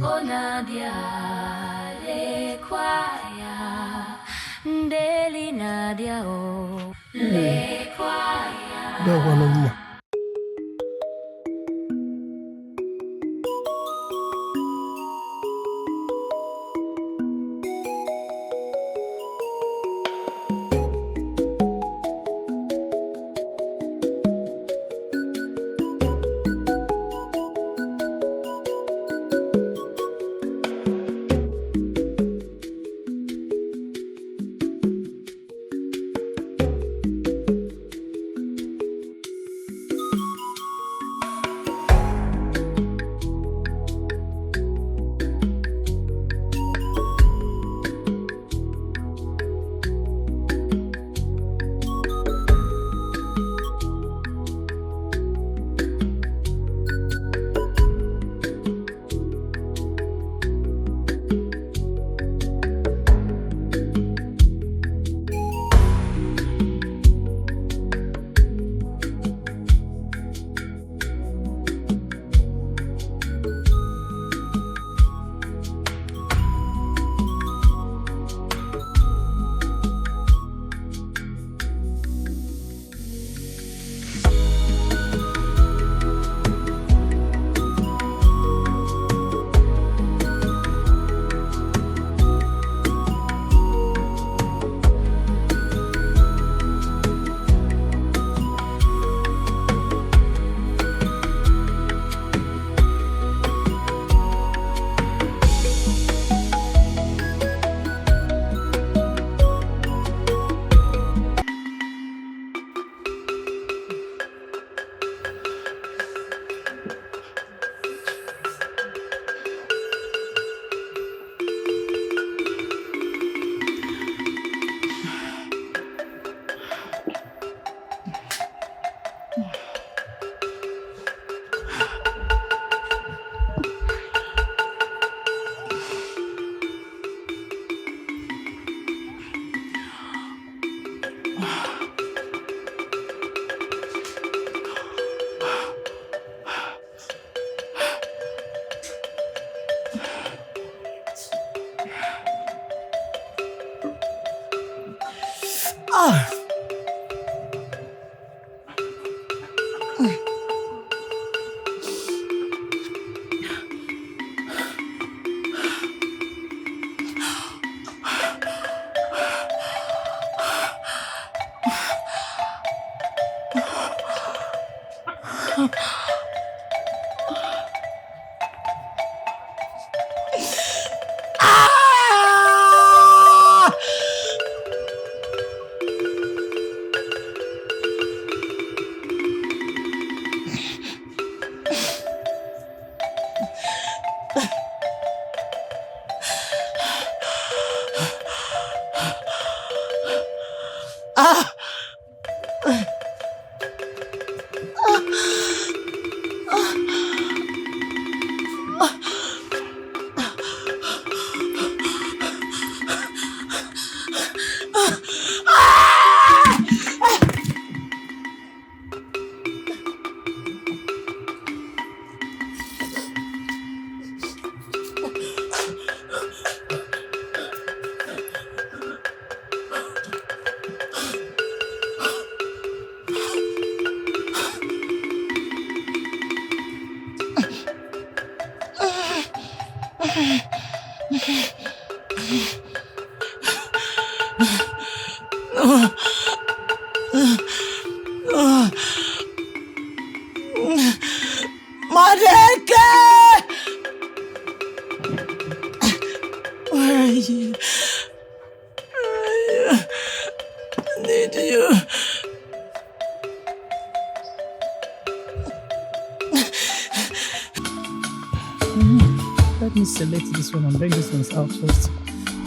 Let me select this one and bring this one out first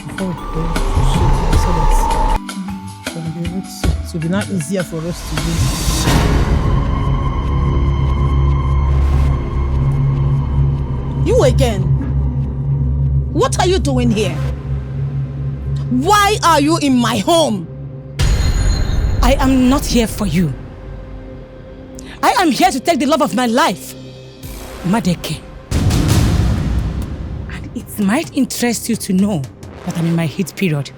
before we go so that we'll be able to see. It will be now easier for us to do. You again? What are you doing here? Why are you in my home? I am not here for you. I am here to take the love of my life, Madeke. And it might interest you to know that I'm in my heat period.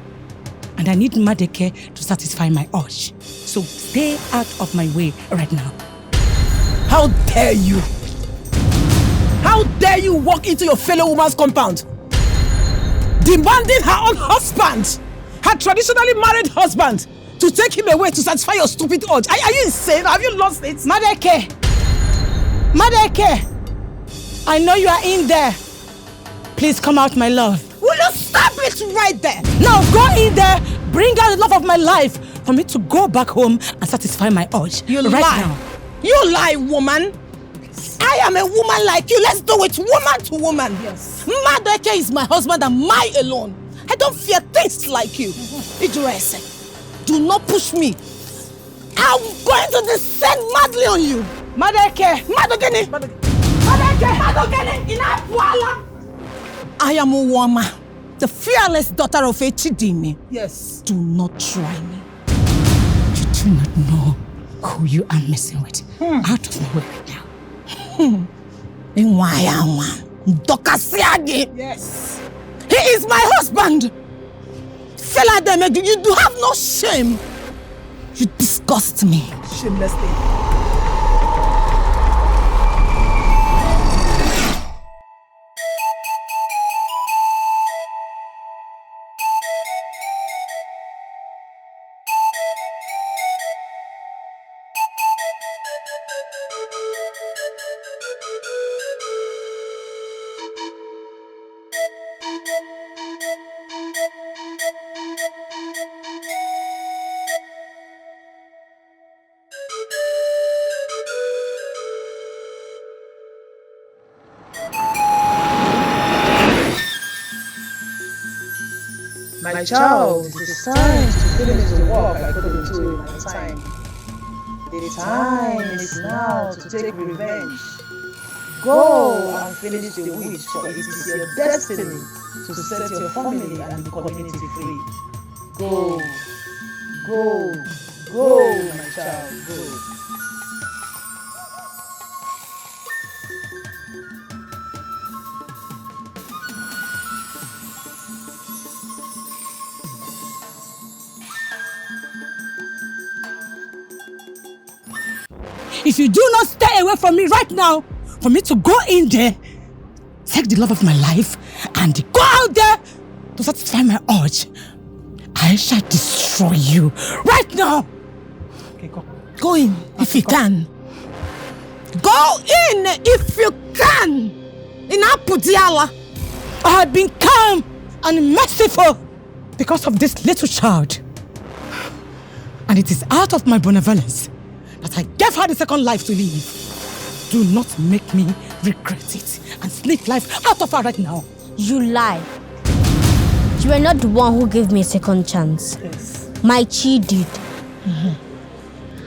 And I need Madeke to satisfy my urge. So stay out of my way right now. How dare you? How dare you walk into your fellow woman's compound? Demanding her own husband, her traditionally married husband, to take him away to satisfy your stupid urge. Are you insane? Have you lost it? Madeke! Madeke! I know you are in there. Please come out, my love. Will you stop it right there? Now go in there, bring out the love of my life for me to go back home and satisfy my urge. You right lie. Now. You lie, woman. I am a woman like you. Let's do it woman to woman. Yes. Madeke is my husband and my alone. I don't fear things like you. Idrese, do not push me. I'm going to descend madly on you. Madeke! Madogene! Madogene! Inapwala! I am Uwama, the fearless daughter of Echidimi. Yes. Do not try me. You do not know who you are messing with. Out of my way right now. Yes. He is my husband. Fela Demedu, you do have no shame. You disgust me. Shameless thing. My child, it is time to finish the work I couldn't do in my time. The time is now to take revenge. Go and finish the wish, for it is your destiny to set your family and the community free. Go. Go. Go, my child, go. If you do not stay away from me right now, for me to go in there, take the love of my life, and go out there to satisfy my urge, I shall destroy you right now. Okay, go. Go in if you can. Go in if you can. In Apudiala, I have been calm and merciful because of this little child. And it is out of my benevolence that I gave her the second life to live. Do not make me regret it and sneak life out of her right now. You lie. You are not the one who gave me a second chance. Yes. My chi did.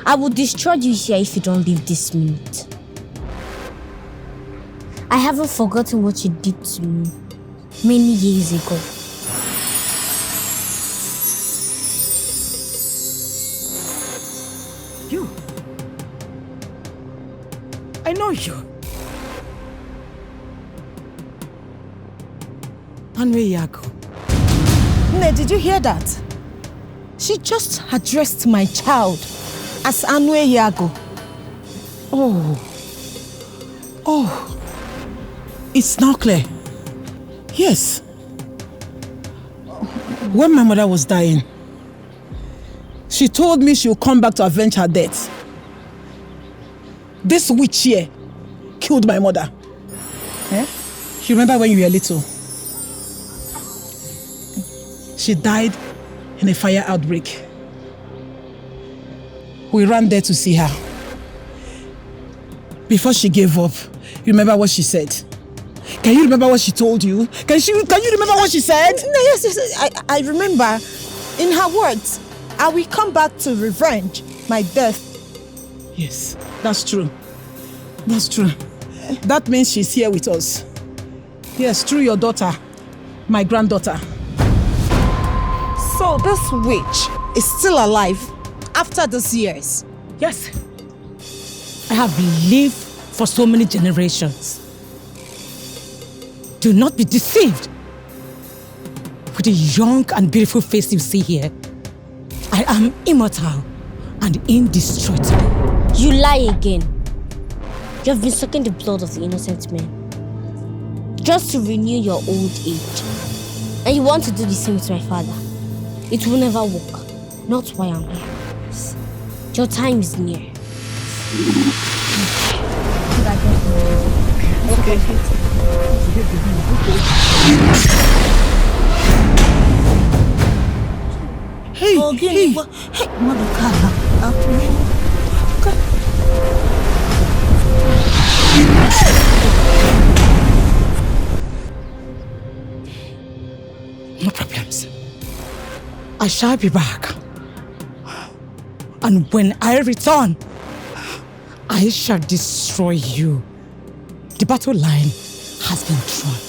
I will destroy you here if you don't leave this minute. I haven't forgotten what you did to me many years ago. You? I know you. Anwe Yago. Ne, did you hear that? She just addressed my child as Anwe Yago. Oh, it's now clear. Yes. When my mother was dying, she told me she would come back to avenge her death. This witch here killed my mother. You remember when you were little? She died in a fire outbreak. We ran there to see her. Before she gave up, you remember what she said? Can you remember what she told you? Can you remember what she said? No, yes, I remember. In her words, I will come back to revenge my death. Yes, that's true. That's true. That means she's here with us. Yes, through your daughter, my granddaughter. So this witch is still alive after these years? Yes. I have lived for so many generations. Do not be deceived. With the young and beautiful face you see here, I am immortal and indestructible. You lie again. You have been sucking the blood of the innocent men just to renew your old age. And you want to do the same with my father. It will never work. Not why I'm here. Your time is near. Okay. Hey, hey. No problems. I shall be back. And when I return, I shall destroy you. The battle line has been drawn.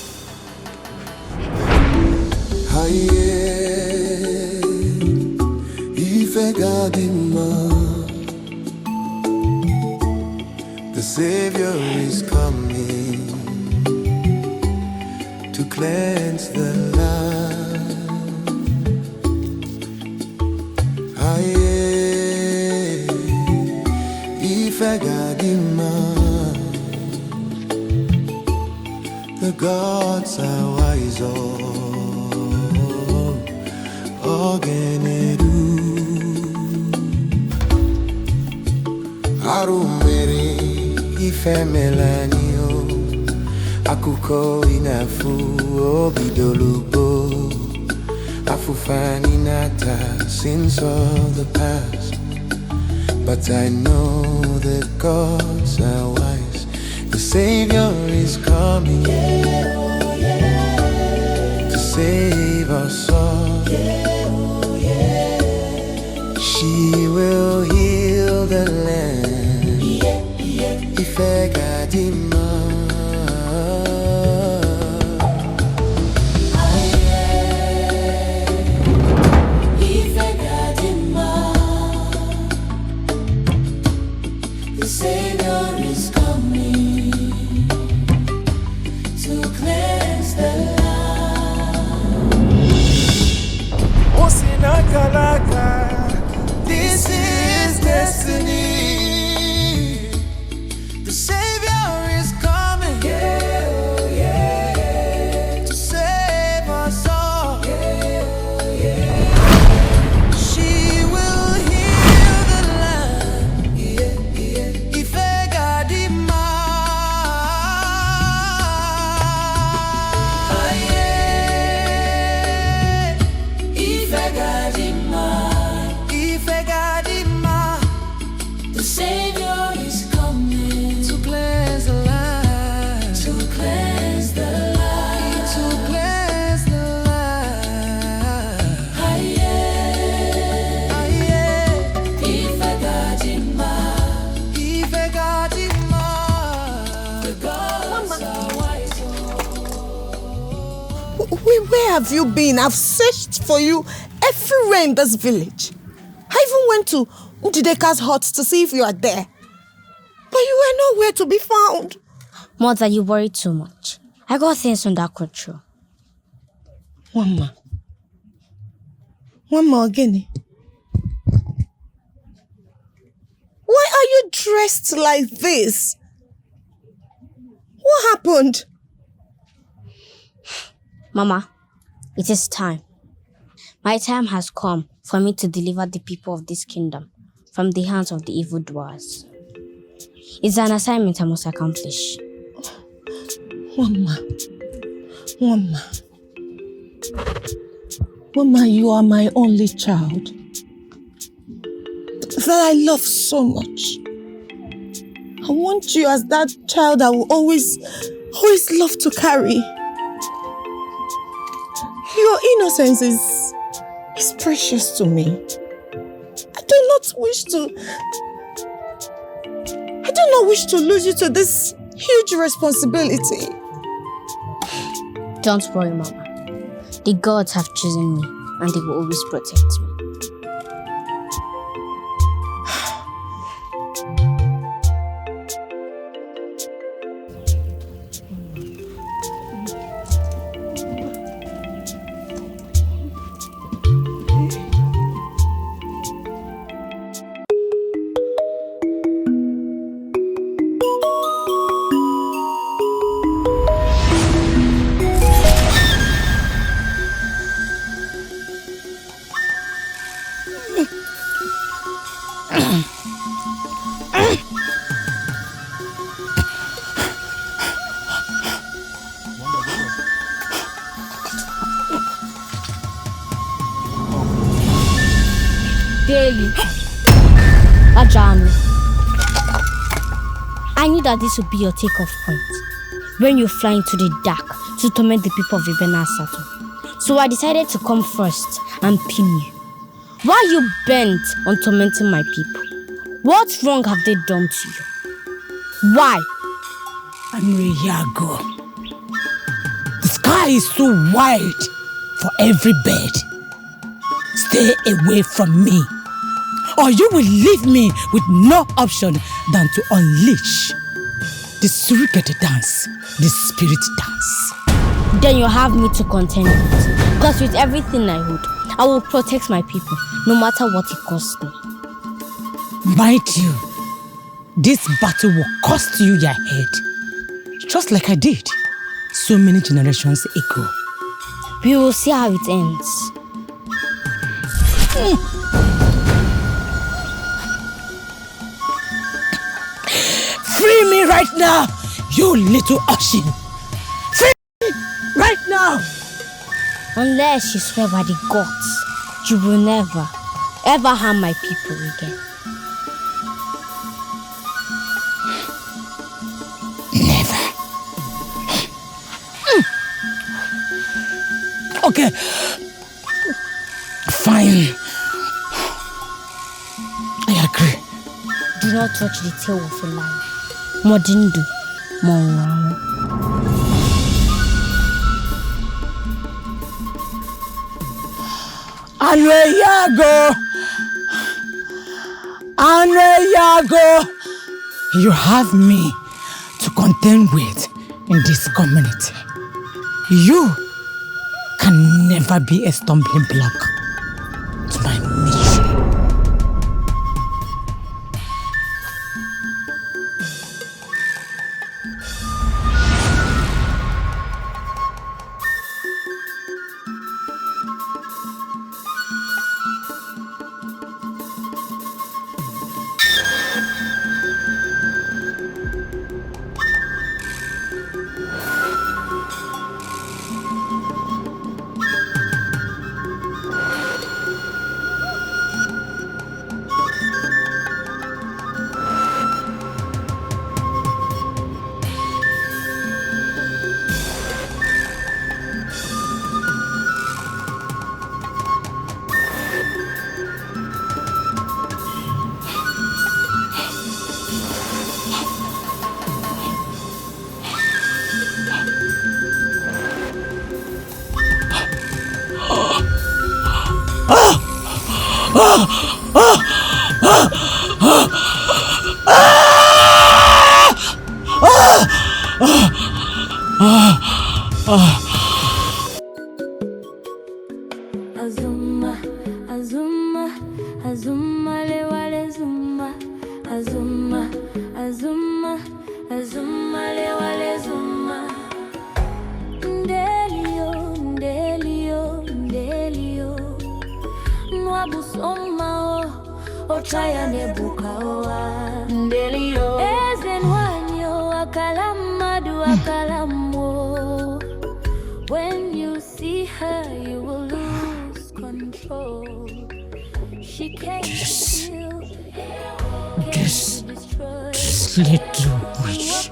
The Savior is coming to cleanse the land. The gods are wise, Ogenedu Arumere ifemelanio Akuko inafu obidolubo Afufani nata sins of the past. But I know the gods are wise. The Savior is coming to save us all. She will heal the land. Ifegadima. Where have you been? I've searched for you everywhere in this village. I even went to Udideka's hut to see if you are there. But you were nowhere to be found. Mother, you worry too much. I got things under control. One more again. Why are you dressed like this? What happened? Mama, it is time. My time has come for me to deliver the people of this kingdom from the hands of the evildoers. It's an assignment I must accomplish. Mama, you are my only child that I love so much. I want you as that child I will always love to carry. Your innocence is precious to me. I do not wish to lose you to this huge responsibility. Don't worry, Mama. The gods have chosen me and they will always protect me. Ajahn, I knew that this would be your takeoff point when you fly into the dark to torment the people of Ibena Sato. So I decided to come first and pin you. Why are you bent on tormenting my people? What wrong have they done to you? Why? Yago. The sky is too wide for every bird. Stay away from me, or you will leave me with no option than to unleash the surrogate dance, the spirit dance. Then you have me to contend with. Because with everything I hold, I will protect my people, no matter what it costs me. Mind you, this battle will cost you your head, just like I did so many generations ago. We will see how it ends. Free me right now, you little Oshin! Free me right now! Unless you swear by the gods, you will never, ever harm my people again. Never. Okay. Fine. I agree. Do not touch the tail of a lion. Modindu, Monwao. Yago! You have me to contend with in this community. You can never be a stumbling block to my mission. Azuma, Azuma, Azuma, Lewale Zuma. Ndelio, Ndelio, Ndelio. Nwabusoma o, Ochaya nebuka oa. Ndelio. Ezenwanyo, akalamadu, akalamo. When you see her, you will lose control. She can't steal, This little witch,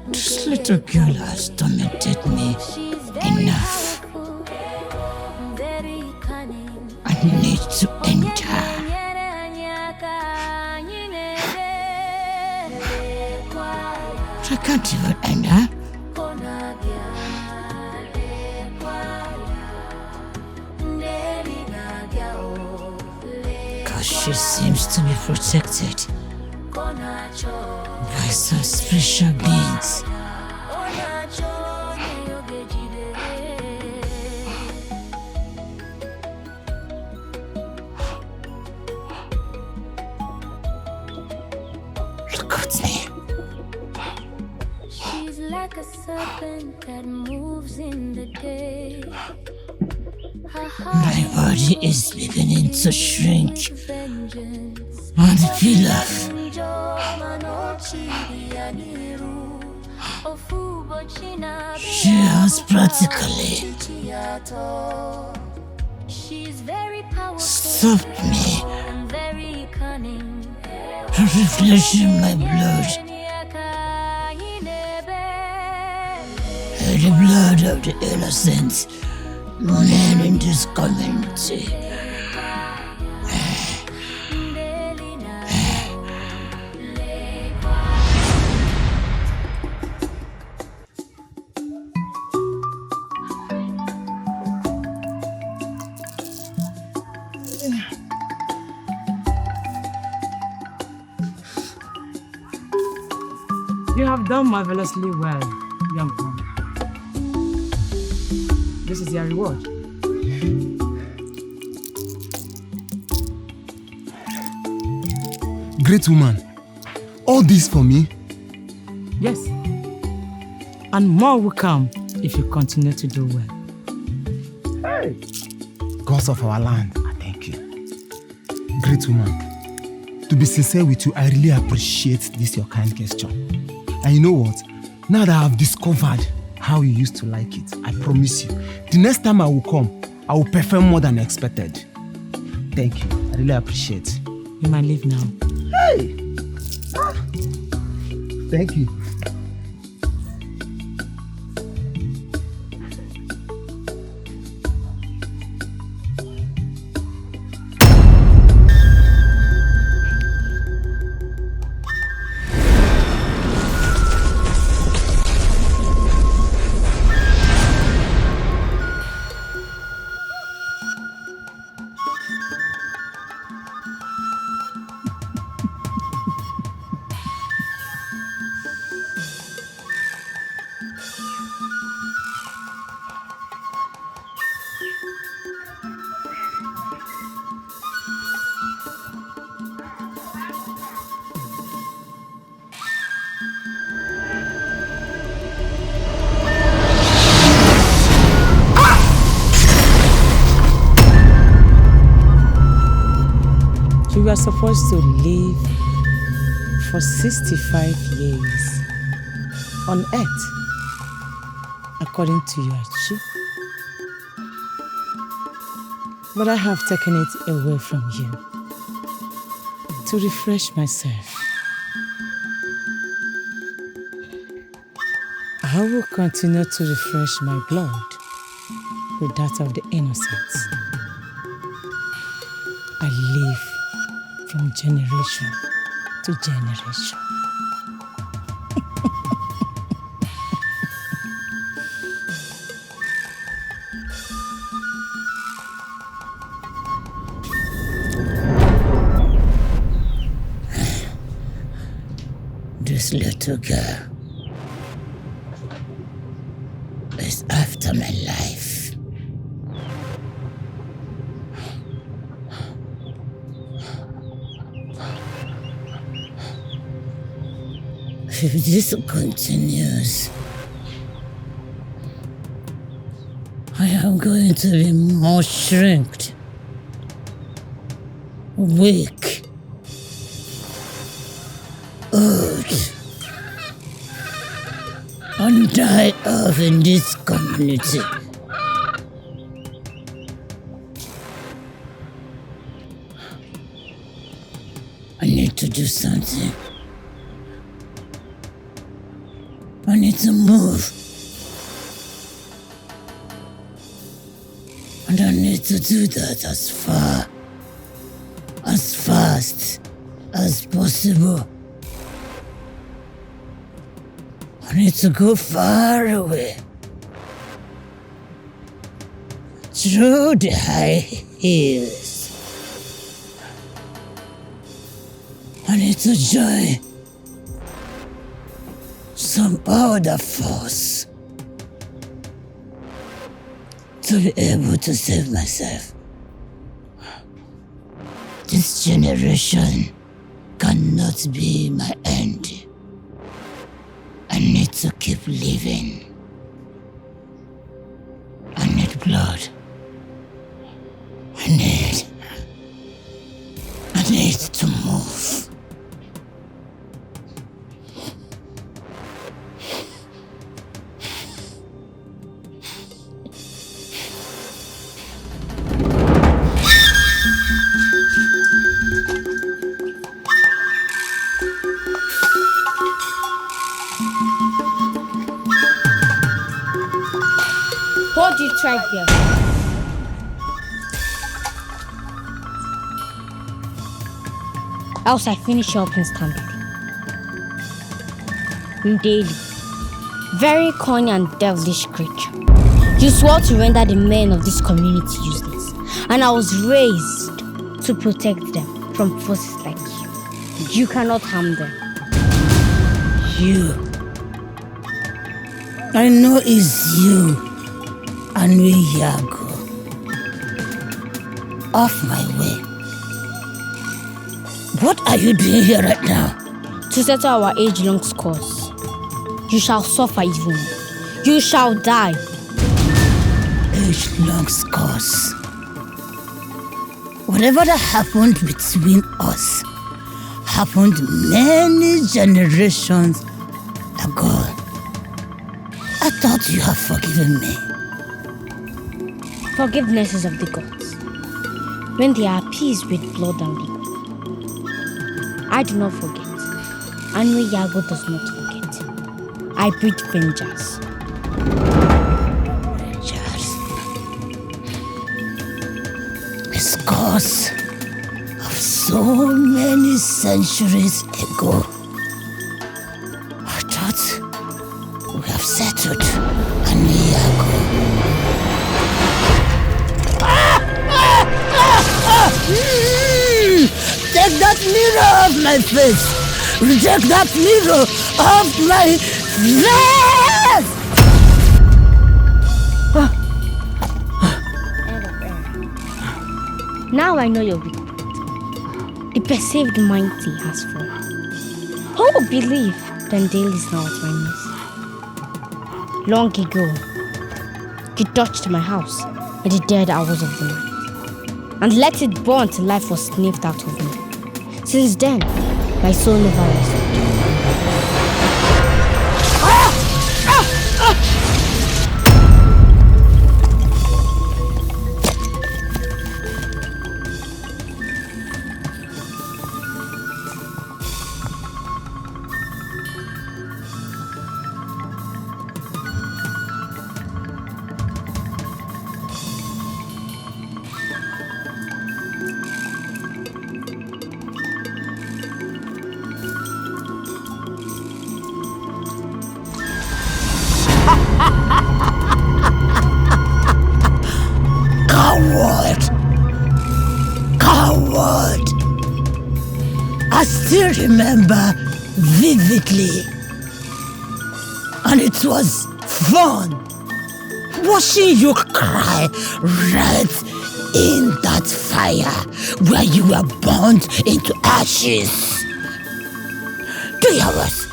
this little girl has tormented me enough. I need to end her. I can't even end her. Because she seems to be protected by some special beings. Look at me. She's like a serpent that moves in the day. My body is beginning to shrink and peel off. She has practically stopped me from refreshing my blood. The blood of the innocent men in this community. You have done marvelously well, young man. This is your reward. Great woman, all this for me? Yes. And more will come if you continue to do well. Hey! Gods of our land, I thank you. Great woman, to be sincere with you, I really appreciate this your kind gesture. And you know what? Now that I've discovered how you used to like it, I promise you, the next time I will come, I will perform more than expected. Thank you. I really appreciate it. You might leave now. Hey! Thank you. You were supposed to live for 65 years on earth, according to your chief. But I have taken it away from you to refresh myself. I will continue to refresh my blood with that of the innocents. I live from generation to generation. This little girl is after my life. If this continues, I am going to be more shrinked, weak, old, and die off in this community. I need to do something. I need to move. And I need to do that as far, as fast as possible. I need to go far away. Through the high hills. I need to join some other force to be able to save myself. This generation cannot be my end. I need to keep living. I need blood. I need to move. Hold you try here. Else I finish you up instantly. Daily. Very cunning and devilish creature. You swore to render the men of this community useless. And I was raised to protect them from forces like you. You cannot harm them. You. I know it's you. And we here go. Off my way. What are you doing here right now? To settle our age-long scores. You shall suffer even more. You shall die. Age-long scores. Whatever that happened between us happened many generations ago. I thought you have forgiven me. Forgiveness is of the gods, when they are appeased with blood and liquor. I do not forget, and we Yago does not forget. I breed vengeance. Vengeance. The scars of so many centuries ago. I thought we have settled, and we Yago. Take that mirror off my face! Take that mirror off my face! Now I know your weak point. The perceived mighty has fallen. Who would believe Dandale is now at my knees? Long ago, you touched my house in the dead hours of the night and let it burn till life was sniffed out of me. Since then, my soul never rested. Coward! I still remember vividly. And it was fun watching you cry right in that fire where you were burned into ashes. 2 hours.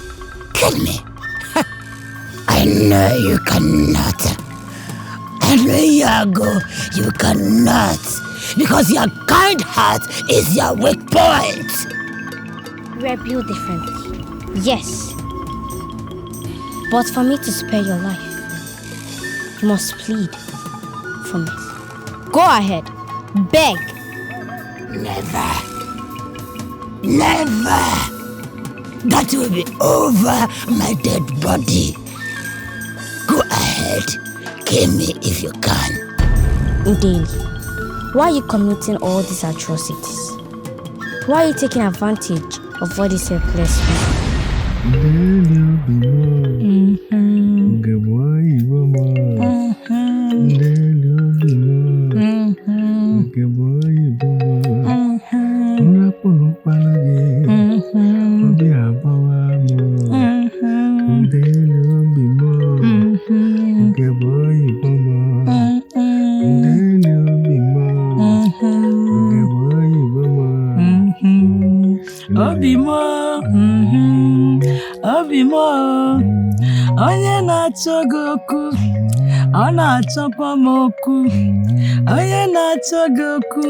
kill me. I know you cannot. And Yago, you cannot. Because your kind heart is your weak point. We're built differently. Yes. But for me to spare your life, you must plead for me. Go ahead. Beg. Never. Never. That will be over my dead body. Go ahead. Kill me if you can. Daily, why are you committing all these atrocities? Why are you taking advantage of all these helpless people? Onye na-achọ gị okwu, ọ na-achọkwa m okwu. Onye na-achọ gị okwu,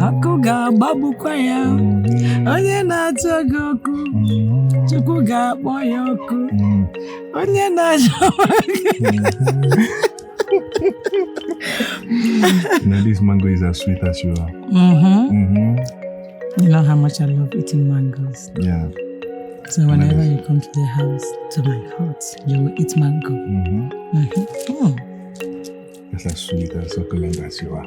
ọkụ ga-agbagbukwa ya. Onye na-achọ gị okwu, Chukwu ga-akpọ ya okwu. Onye na-achọ Now this mango is as sweet as you are. You know how much I love eating mangoes. Yeah. So whenever you come to the house, to my house, you will eat mango. It's as sweet and succulent as you are.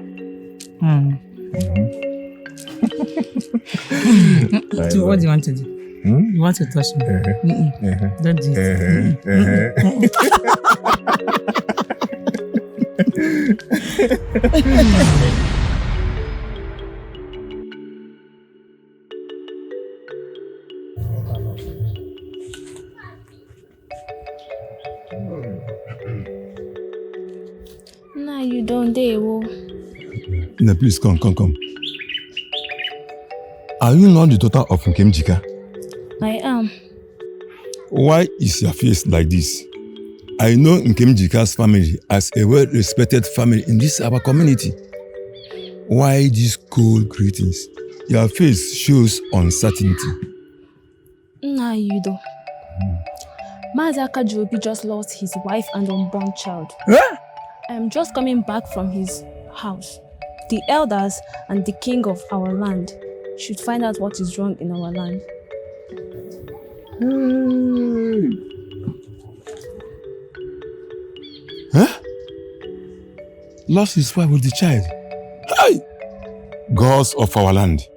So what do you want to do? You want to touch me? Don't do it. Nah, you don't dare. No, please come. Are you not the daughter of Nkemjika? I am. Why is your face like this? I know Nkemjika's family as a well-respected family in this our community. Why these cold greetings? Your face shows uncertainty. Nah, you do. Mazaka Jobi just lost his wife and unborn child. I am just coming back from his house. The elders and the king of our land should find out what is wrong in our land. Lost his wife with the child. Hey! Gods of our land.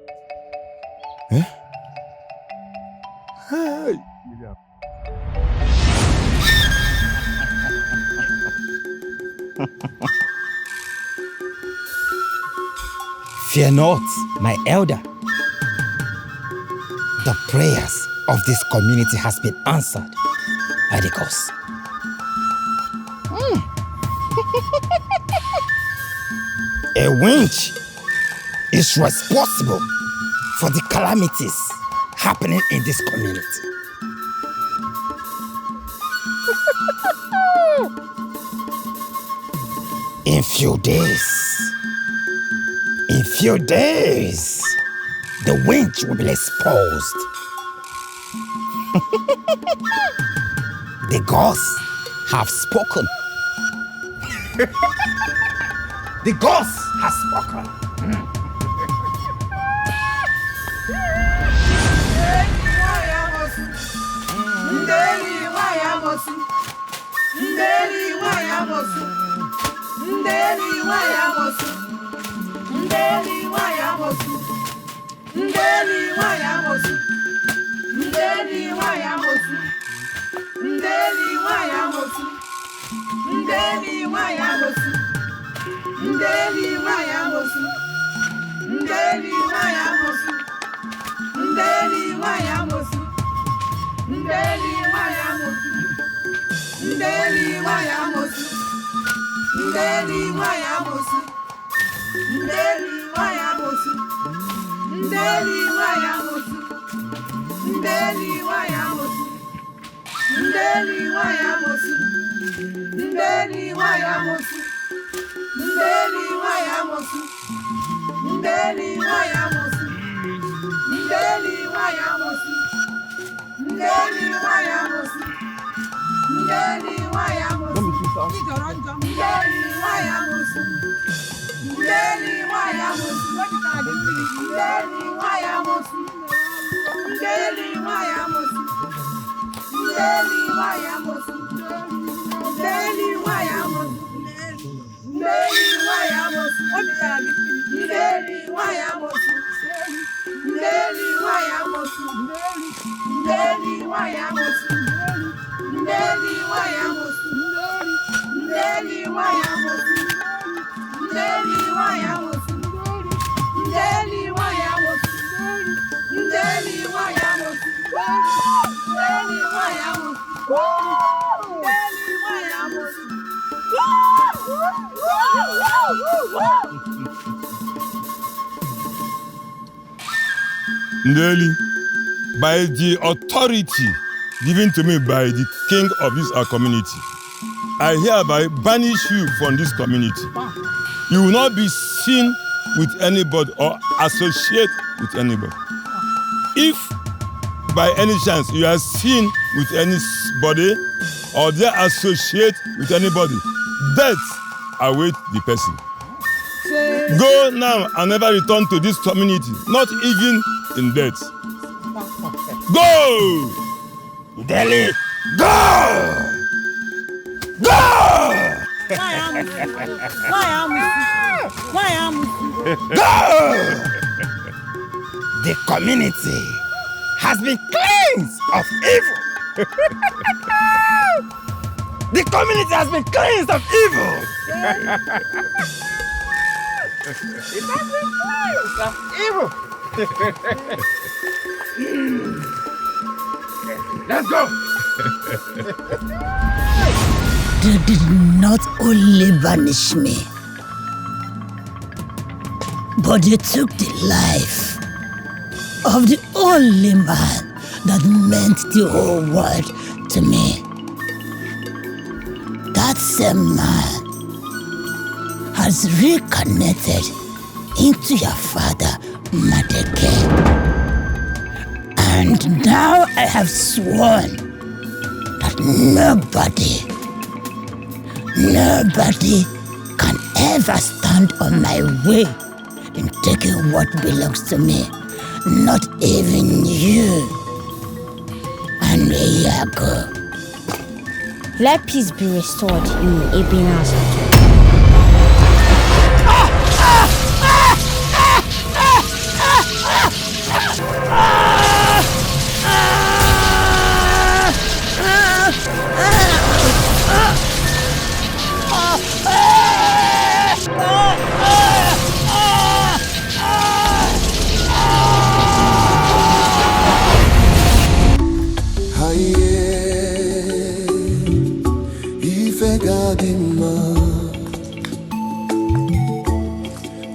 Hey! Fear not, my elder. The prayers of this community has been answered by the gods. A winch is responsible for the calamities happening in this community. In few days, the winch will be exposed. The gods have spoken. The gods have spoken. Ndeli wayamosu, ndeli wayamosu, ndeli wayamosu, ndeli wayamosu, ndeli wayamosu, ndeli wayamosu, ndeli wayamosu, ndeli wayamosu, ndeli wayamosu, ndeli wayamosu, ndeli wayamosu. Ndeli wayamosu, ndeli wayamosu, ndeli wayamosu, ndeli wayamosu, ndeli wayamosu, ndeli wayamosu, ndeli wayamosu, ndeli wayamosu, ndeli wayamosu, ndeli wayamosu, ndeli wayamosu. Ndeli, by the authority given to me by the king of this our community, I hereby banish you from this community. You will not be seen with anybody or associate with anybody. If by any chance you are seen with anybody or they associate with anybody, death awaits the person. Go now and never return to this community, not even in death. Go! Delhi, go! Go! Go! The community has been cleansed of evil. The community has been cleansed of evil. It has been cleansed of evil. Let's go. They did not only banish me, but they took the life of the only man that meant the whole world to me. That same man has reconnected into your father, Madeke. And now I have sworn that nobody can ever stand on my way in taking what belongs to me. Not even you. And Yago. Let peace be restored in Ebina's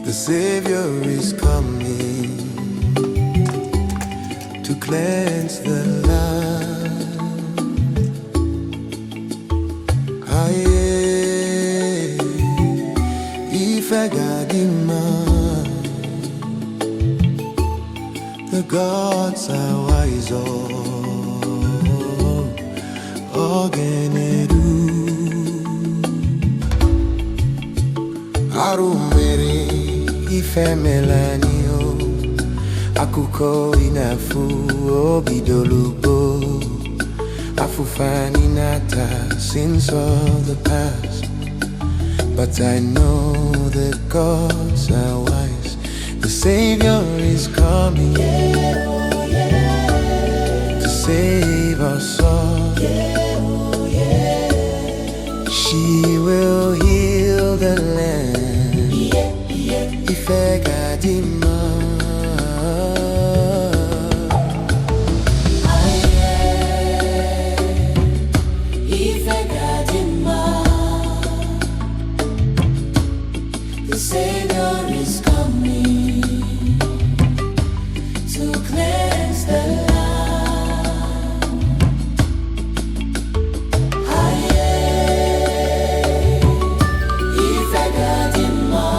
The Savior is coming to cleanse the land. Aye, Ifegadima, the gods are wise. Ogenedu Arumeri ifemelanio Akuko inafu obidolubo Afufani nata sins of the past. But I know that gods are wise. The Savior is coming.